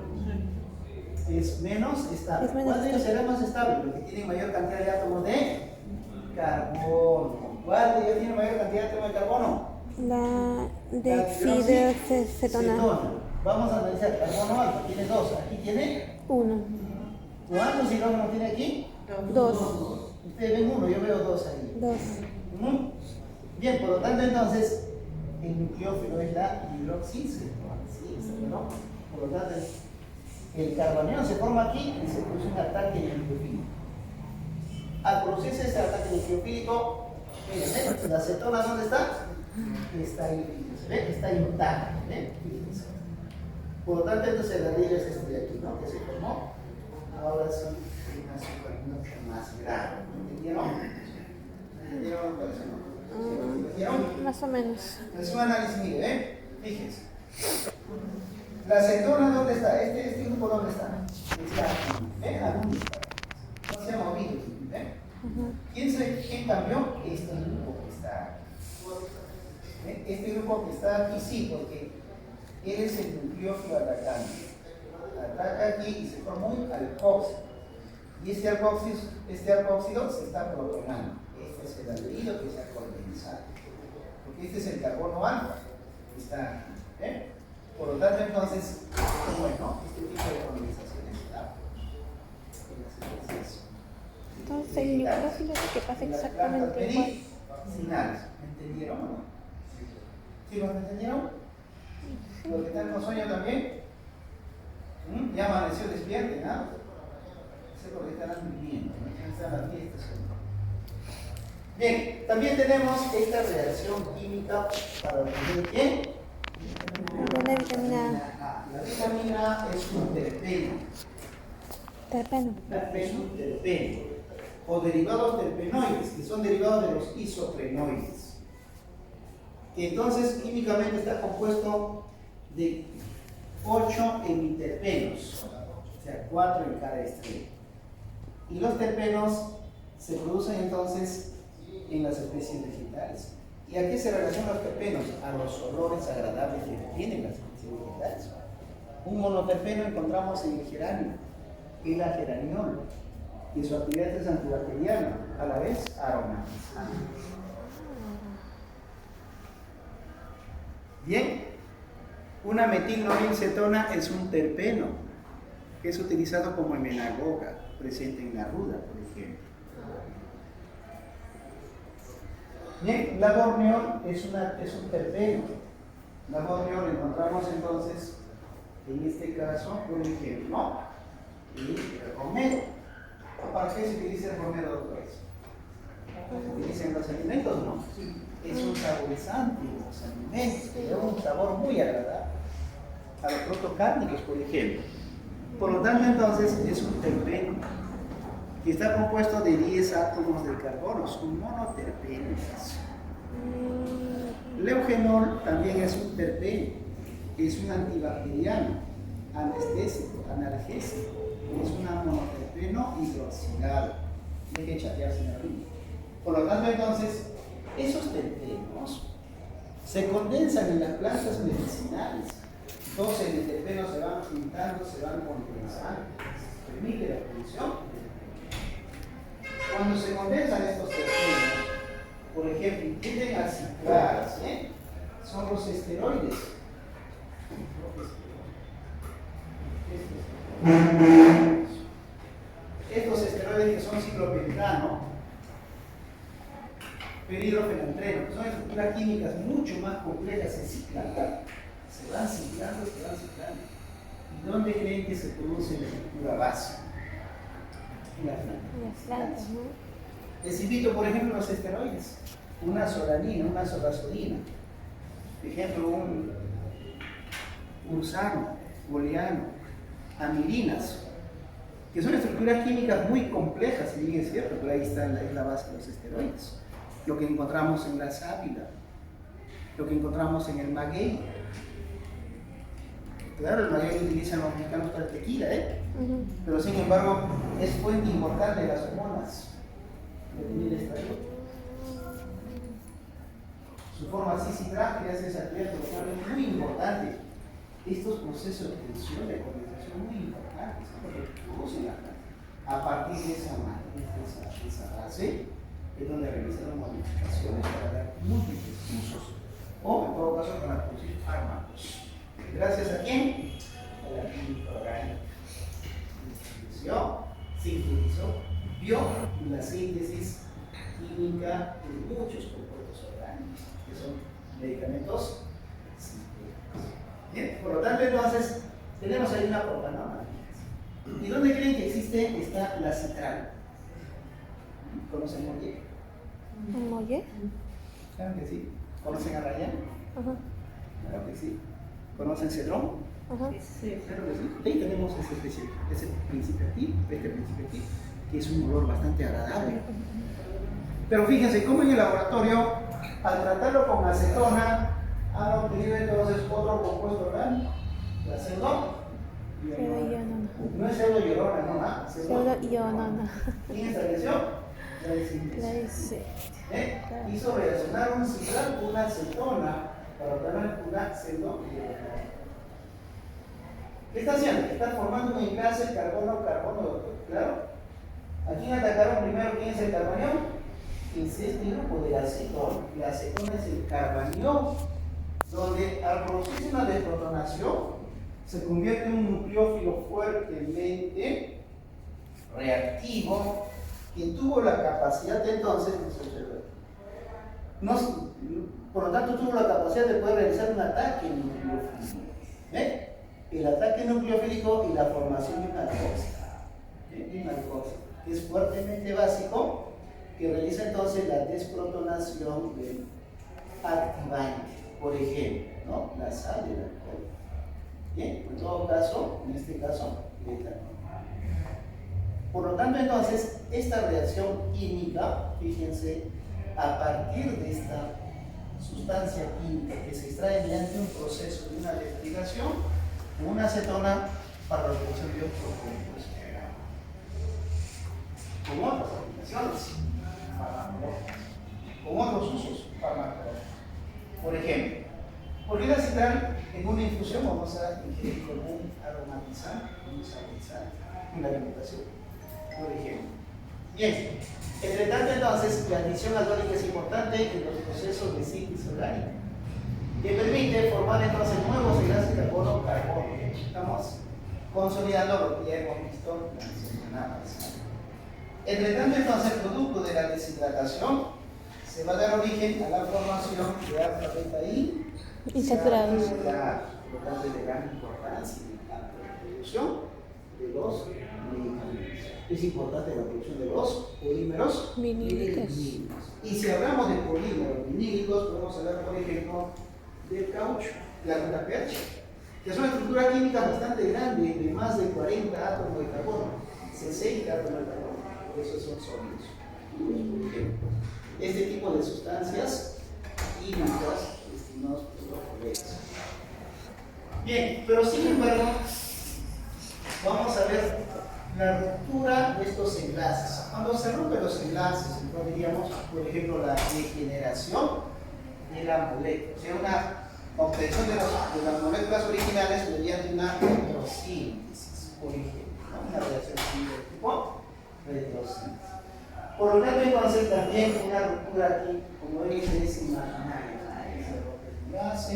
Es menos estable. Es menos ¿Cuál de ellos será más estable? Porque tiene mayor cantidad de átomos de carbono. ¿Cuál de ellos tiene mayor cantidad de átomos de carbono? La Cetona. dexidrocetona. Vamos a analizar. Carbono alfa tiene 2. Aquí tiene 1. ¿cuántos hidrógenos tiene aquí? 2. Ustedes ven 1, yo veo 2 ahí. 2. Ujú. Bien, por lo tanto, entonces, el nucleófilo es la hidroxilcetona. ¿Sí? ¿No? Por lo tanto, el carboneo se forma aquí y se produce un ataque nucleofílico. Al producirse este ataque nucleofílico, miren, la cetona, ¿dónde está? Está ahí, ¿se ve? Está intacta, ¿ven? Fíjense. Por lo tanto, entonces la regla es este de aquí, ¿no? Que se formó. Ahora sí, una super mucho más grande. ¿Entendieron? ¿Entendieron? ¿Entendieron? Más o menos. Es un análisis, mire, ¿eh? Fíjense. La cetona, ¿dónde está? Este grupo, ¿dónde está? Está aquí. ¿Ven? Algún está. No se ha movido. ¿Ven? ¿Quién cambió? Este grupo que está aquí. ¿Ven? Este grupo que está aquí, sí, porque él es el nucleófilo atacante. Ataca aquí y se forma un alcoxi. Y este alcoxído se está protonando. Este es el aldehído que se ha condensado. Porque este es el carbono alfa que está aquí. ¿Eh? Por lo tanto, entonces, bueno, este tipo de condensaciones se da. Entonces el nucleófilo es el que pasa exactamente igual. Medicinales. ¿Me entendieron o no? ¿Sí lo entendieron? ¿Los que están con sueño también? Ya amaneció, despierten, ¿ah? Sé por qué estarán durmiendo, ¿no? Están las fiestas. Bien, también tenemos esta reacción química para obtener ¿qué? La vitamina A. La vitamina A es un terpeno. terpeno. Terpeno. O derivados terpenoides, que son derivados de los isoprenoides. Que entonces químicamente está compuesto de 8 hemiterpenos, o sea, 4 en cada estrella. Y los terpenos se producen entonces en las especies vegetales. ¿Y a qué se relacionan los terpenos? A los olores agradables que tienen las especies vegetales. Un monoterpeno encontramos en el geranio, el geraniol, y su actividad es antibacteriana, a la vez aromatizante. Bien, una metilnoilcetona es un terpeno que es utilizado como emenagoga, presente en la ruda, por ejemplo. Bien, la borneol es un terpeno. La borneol encontramos entonces, en este caso, por ejemplo, el romero. ¿Para qué se utiliza el romero, doctores? ¿Se utiliza en los alimentos? No. Es un saborizante de los alimentos, que da un sabor muy agradable a los productos cárnicos, por ejemplo. Por lo tanto, entonces, es un terpeno que está compuesto de 10 átomos de carbono, son monoterpenos. El eugenol también es un terpeno, es un antibacteriano, anestésico, analgésico, es un monoterpeno hidroxilado. Deje chatearse en la rima. Por lo tanto, entonces, esos terpenos se condensan en las plantas medicinales. 12 terpenos se van juntando, se van condensando. Permite la producción. Cuando se condensan estos terpenos, por ejemplo, tienden a ciclarse, son los esteroides. Estos esteroides que son ciclopentano, peridrofenantreno, que son estructuras químicas mucho más complejas, se ciclan. Se van ciclando, se van ciclando. ¿Y dónde creen que se produce la estructura base? En la planta. En las plantas, ¿no? Les invito, por ejemplo, los esteroides. Una solanina, una sorazolina. Por ejemplo, un ursano, booleano, amilinas, que son estructuras químicas muy complejas, si bien es cierto, pero ahí está la base de los esteroides. Lo que encontramos en la sábila, lo que encontramos en el maguey. Claro, el maguey lo utilizan los mexicanos para el tequila, ¿eh? Pero sin embargo es fuente importante de las hormonas. Su forma cisitrágea es esa piel, lo cual es muy importante. Estos procesos de tensión, de condensación muy importantes, porque producen la planta. A partir de esa matriz, de esa base, es donde realizan modificaciones para dar múltiples usos, o en todo caso para producir fármacos. ¿Gracias a quién? A la química orgánica. Sintetizó, vio la síntesis química de muchos compuestos orgánicos, que son medicamentos sintéticos. Bien, por lo tanto, entonces, tenemos ahí una propanona. ¿Y dónde creen que existe? Está la citral. ¿Conocen Molle? ¿Un molle? Claro que sí. ¿Conocen a Rayán? Ajá. Claro que sí. ¿Conocen Cedrón? Ajá. Sí. Claro que sí. Ahí tenemos ese principio activo, que es un olor bastante agradable. Pero fíjense cómo en el laboratorio, al tratarlo con acetona, han obtenido entonces otro compuesto orgánico, la pseudoionona. No es pseudoionona, no, nada. Pseudoionona. ¿Quién estableció? La dice. Hizo reaccionar un citral con una acetona para obtener una pseudoionona. ¿Qué está haciendo? Está formando un enlace carbono-carbono, ¿claro? ¿A quién atacaron primero? ¿Quién es el carbanión? Es este grupo de la acetona. La acetona es el carbanión, donde al producirse una desprotonación se convierte en un nucleófilo fuertemente reactivo que tuvo la capacidad de entonces, por lo tanto tuvo la capacidad de poder realizar un ataque nucleofílico. ¿Eh? El ataque nucleofílico y la formación de una alcohol, que es fuertemente básico, que realiza entonces la desprotonación del activante, por ejemplo, ¿no? La sal del alcohol. Bien, en todo caso, en este caso, el etanol. Por lo tanto, entonces, esta reacción química, fíjense, a partir de esta sustancia química que se extrae mediante un proceso de una destilación, una acetona para la producción de otro compuesto, con otras aplicaciones, con otros usos farmacológicos. Por ejemplo, ¿por qué la citral en una infusión vamos a ingerir con un aromatizante, un saborizante, en la alimentación? Por ejemplo. Bien, entre tanto entonces, la adición aldólica es importante en los procesos de síntesis orgánica, que permite formar entonces nuevos enlaces carbono-carbono. Estamos consolidando lo que ya hemos visto en la semana pasada. Entre tanto, entonces, producto de la deshidratación, se va a dar origen a la formación de alfa-beta-I insaturados. Por lo tanto, es de gran importancia en la producción de los medicamentos. Es importante la producción de los polímeros vinílicos. Y si hablamos de polímeros vinílicos, podemos hablar, por ejemplo, del caucho, de la ruta pH, que es una estructura química bastante grande, de más de 40 átomos de carbono, 60 átomos de carbono, por eso son sólidos. Este tipo de sustancias químicas, estimados por los colegas. Bien, pero sin embargo, vamos a ver la ruptura de estos enlaces. Cuando se rompen los enlaces, entonces diríamos, por ejemplo, la degeneración de la molécula, o sea, una obtención de las moléculas originales mediante una retrosíntesis, por ejemplo, ¿no? Una reacción de tipo retrosíntesis. Por lo tanto, entonces, también una ruptura aquí, como ven, es imaginaria. Se rompe el enlace,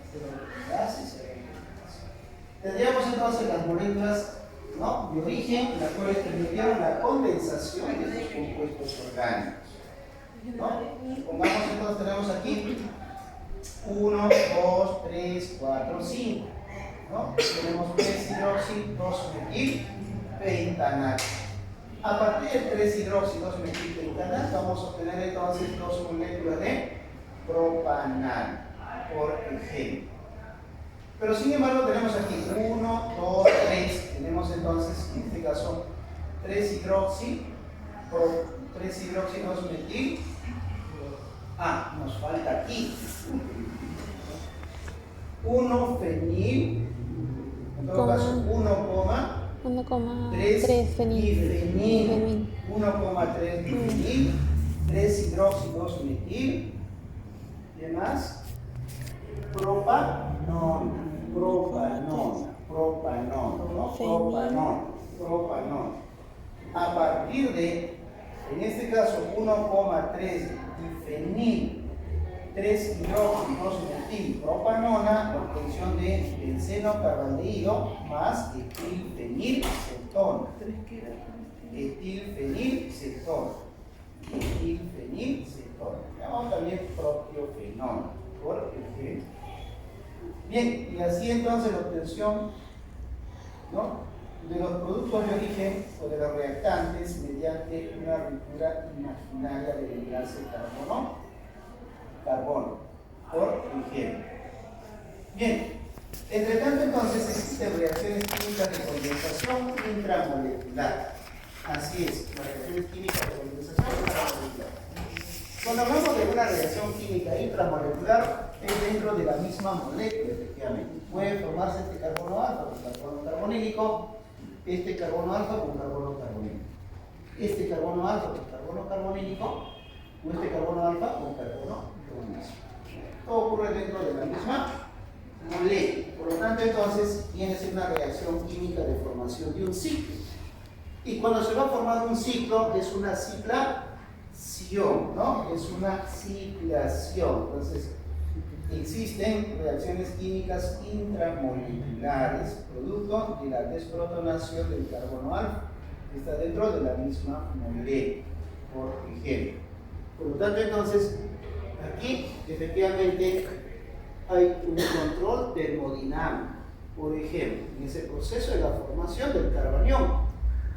se rompe el enlace, se rompe el enlace. Tendríamos entonces las moléculas, ¿no?, de origen, las cuales permitieron la condensación de estos compuestos orgánicos, ¿no? Pongamos entonces, tenemos aquí 1, 2, 3, 4, 5. ¿No? Tenemos 3-hidroxi, 2-metil, pentanal. A partir del 3-hidroxi, 2-metil, pentanal, vamos a obtener entonces dos moléculas de propanal, por ejemplo. Pero sin embargo tenemos aquí 1, 2, 3. Tenemos entonces, en este caso, 3-hidroxi, 2-metil. Ah, nos falta aquí 1-fenil, en todo caso 1,3 difenil, 1,3 difenil, 3-hidroxi, 2-metil, ¿qué más? Propanona, propanona. A partir de, en este caso, 1,3 difenil, 3-hidroxi, 2-metil, propanona, la obtención de benceno carbaldehído más etilfenilcetona. Llamamos también propiofenol, por ejemplo. Bien, y así entonces la obtención, ¿no?, de los productos de origen o de los reactantes mediante una ruptura imaginaria del enlace carbono, por ejemplo. Bien, entre tanto entonces existen reacciones químicas de condensación intramolecular. Así es, las reacciones químicas de condensación intramolecular. Cuando hablamos de una reacción química intramolecular, es dentro de la misma molécula, efectivamente. Puede formarse este carbono alfa con carbono carbonílico, este carbono alfa con carbono carbonílico, este carbono alfa con carbono carbonílico, o este carbono alfa con carbono carbonílico. Todo ocurre dentro de la misma molécula. Por lo tanto, entonces, viene a ser una reacción química de formación de un ciclo. Y cuando se va a formar un ciclo, es una ciclación, ¿no? Es una ciclación. Entonces, existen reacciones químicas intramoleculares producto de la desprotonación del carbono alfa, que está dentro de la misma molécula, por ejemplo. Por lo tanto, entonces, aquí efectivamente hay un control termodinámico, por ejemplo, en ese proceso de la formación del carbanión,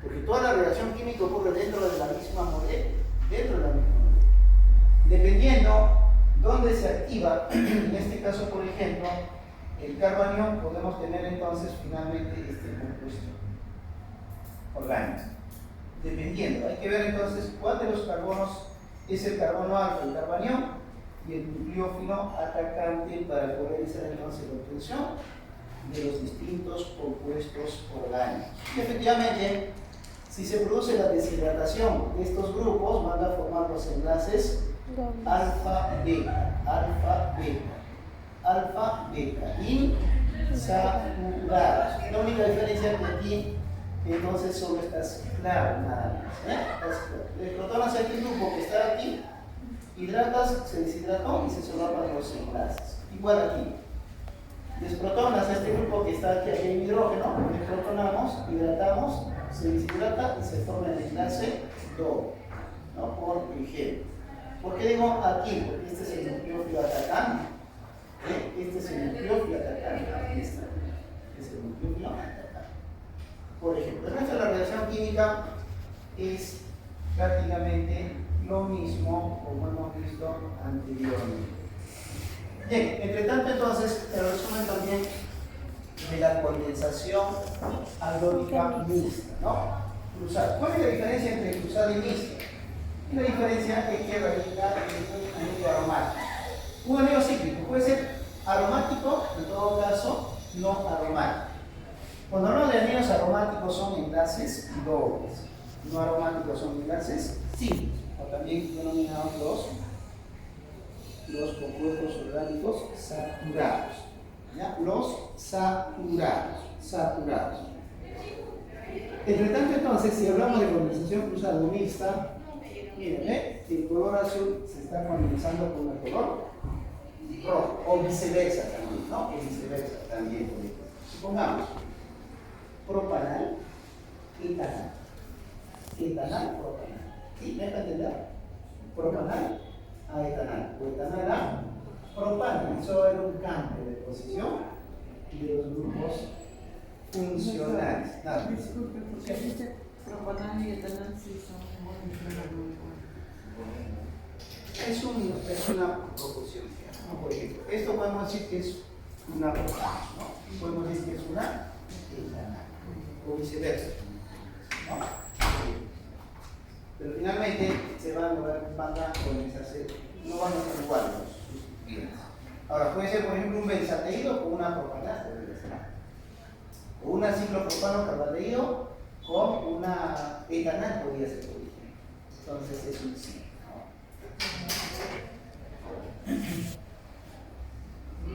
porque toda la reacción química ocurre dentro de la misma molécula, dependiendo dónde se activa, en este caso, por ejemplo, el carbanión, podemos tener entonces finalmente este compuesto orgánico. Dependiendo, hay que ver entonces cuál de los carbonos es el carbono alfa, el carbanión, y el nucleófilo atacante para poder realizar entonces la obtención de los distintos compuestos orgánicos. Y efectivamente, si se produce la deshidratación de estos grupos, van a formar los enlaces alfa-beta, insaturados. La única diferencia que aquí entonces son estas claves nada más. El protón hacia este grupo que está aquí, hidratas, se deshidrató y se solapan los enlaces. Igual aquí. Desprotonas a este grupo que está aquí, aquí hay hidrógeno, desprotonamos, hidratamos, se deshidrata y se forma el enlace doble, ¿no? Por ejemplo. ¿Por qué digo aquí? Porque este es el nucleófilo atacante. Este es el nucleófilo atacante. Este es el nucleófilo atacante. Por ejemplo, el resto de la reacción química es prácticamente lo mismo como hemos visto anteriormente. Bien, entre tanto entonces, el resumen también de la condensación aldónica mixta, ¿no? Cruzada. ¿Cuál es la diferencia entre cruzada y mixta? Y la diferencia es que radica en un anillo aromático. Un anillo cíclico puede ser aromático, en todo caso, no aromático. Cuando hablamos de anillos aromáticos son enlaces dobles, no aromáticos son enlaces cíclicos, o también denominados los compuestos orgánicos saturados. ¿Ya? Los saturados. Entre tanto, entonces, si hablamos de condensación cruzada o mixta, miren, el color azul se está condensando con el color rojo, o viceversa también, ¿no? O viceversa también. Supongamos, propanal, etanal, propanal. ¿Sí? ¿Me deja entender? Propanal a etanal, o etanal a propano. Eso era un cambio de posición de los grupos funcionales. Nada, Disculpe, porque dice propanal y etanal sí son es una proporción. ¿No? Por ejemplo, esto podemos decir que es una propano, ¿no? Podemos decir que es una etanal, o viceversa, ¿no? Pero finalmente se van a condensarse, no van a ser iguales sus sustituyentes. Ahora, puede ser, por ejemplo, un benzaldehído con una propanal, o una ciclopropano carbaldehído con una etanal, podría ser, por ejemplo. Entonces es un sí.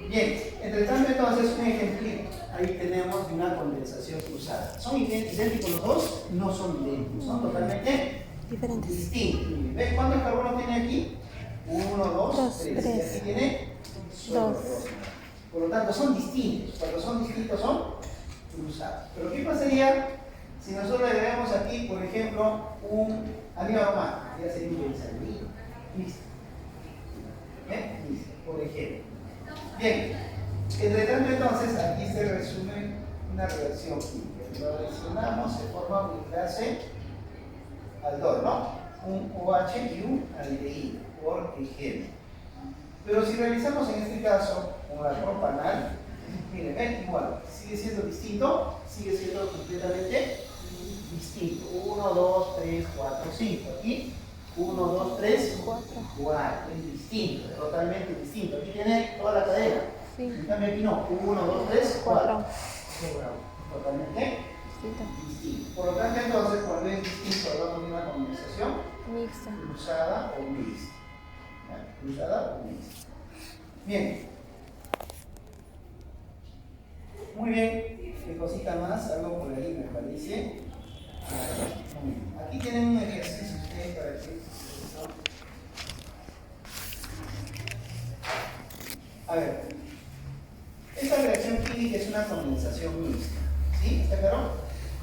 Bien, entre tanto, entonces, un ejemplito. Ahí tenemos una condensación cruzada. ¿Son idénticos los dos? No son idénticos, son totalmente Diferentes. distintos. ¿Ves cuántos carbonos tiene aquí? 1, 2, 3. Y aquí tiene solo 2. Por lo tanto, son distintos. Cuando son distintos, son cruzados. Pero ¿qué pasaría si nosotros le agregamos aquí, por ejemplo, un anillo aromático? Ya sería un benzaldehído. Listo. ¿Bien? Listo. Por ejemplo. Bien. Entre tanto, entonces, aquí se resume una reacción química. Lo adicionamos, se forma un clase aldol, ¿no? Un OH y un aldehído, por ejemplo. Pero si realizamos en este caso una propanal, miren, ven, igual, sigue siendo distinto, sigue siendo completamente distinto. 1, 2, 3, 4, 5. Aquí, 1, 2, 3, 4. Es distinto, totalmente distinto. Aquí tiene toda la cadena. Sí. En cambio aquí no. 1, 2, 3, 4. Totalmente Distinto. distinto. Por lo tanto, entonces, cuando es distinto, hablamos de una condensación Mixto. cruzada o mixta. ¿Ya? Cruzada o mixta. Bien. Muy bien. ¿Qué cosita más? Algo por ahí me parece. Muy bien. Aquí tienen un ejercicio ustedes para que... A ver. Esta reacción química es una condensación mixta. ¿Sí? ¿Está claro?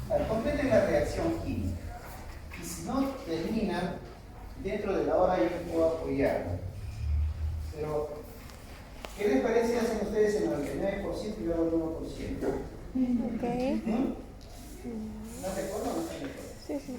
A ver, completen la reacción química. Y si no terminan, dentro de la hora yo les puedo apoyar. Pero, ¿qué les parece si hacen ustedes el 99% y yo hago el 1%? Ok. ¿No te acuerdas o no te acuerdas? Sí, sí.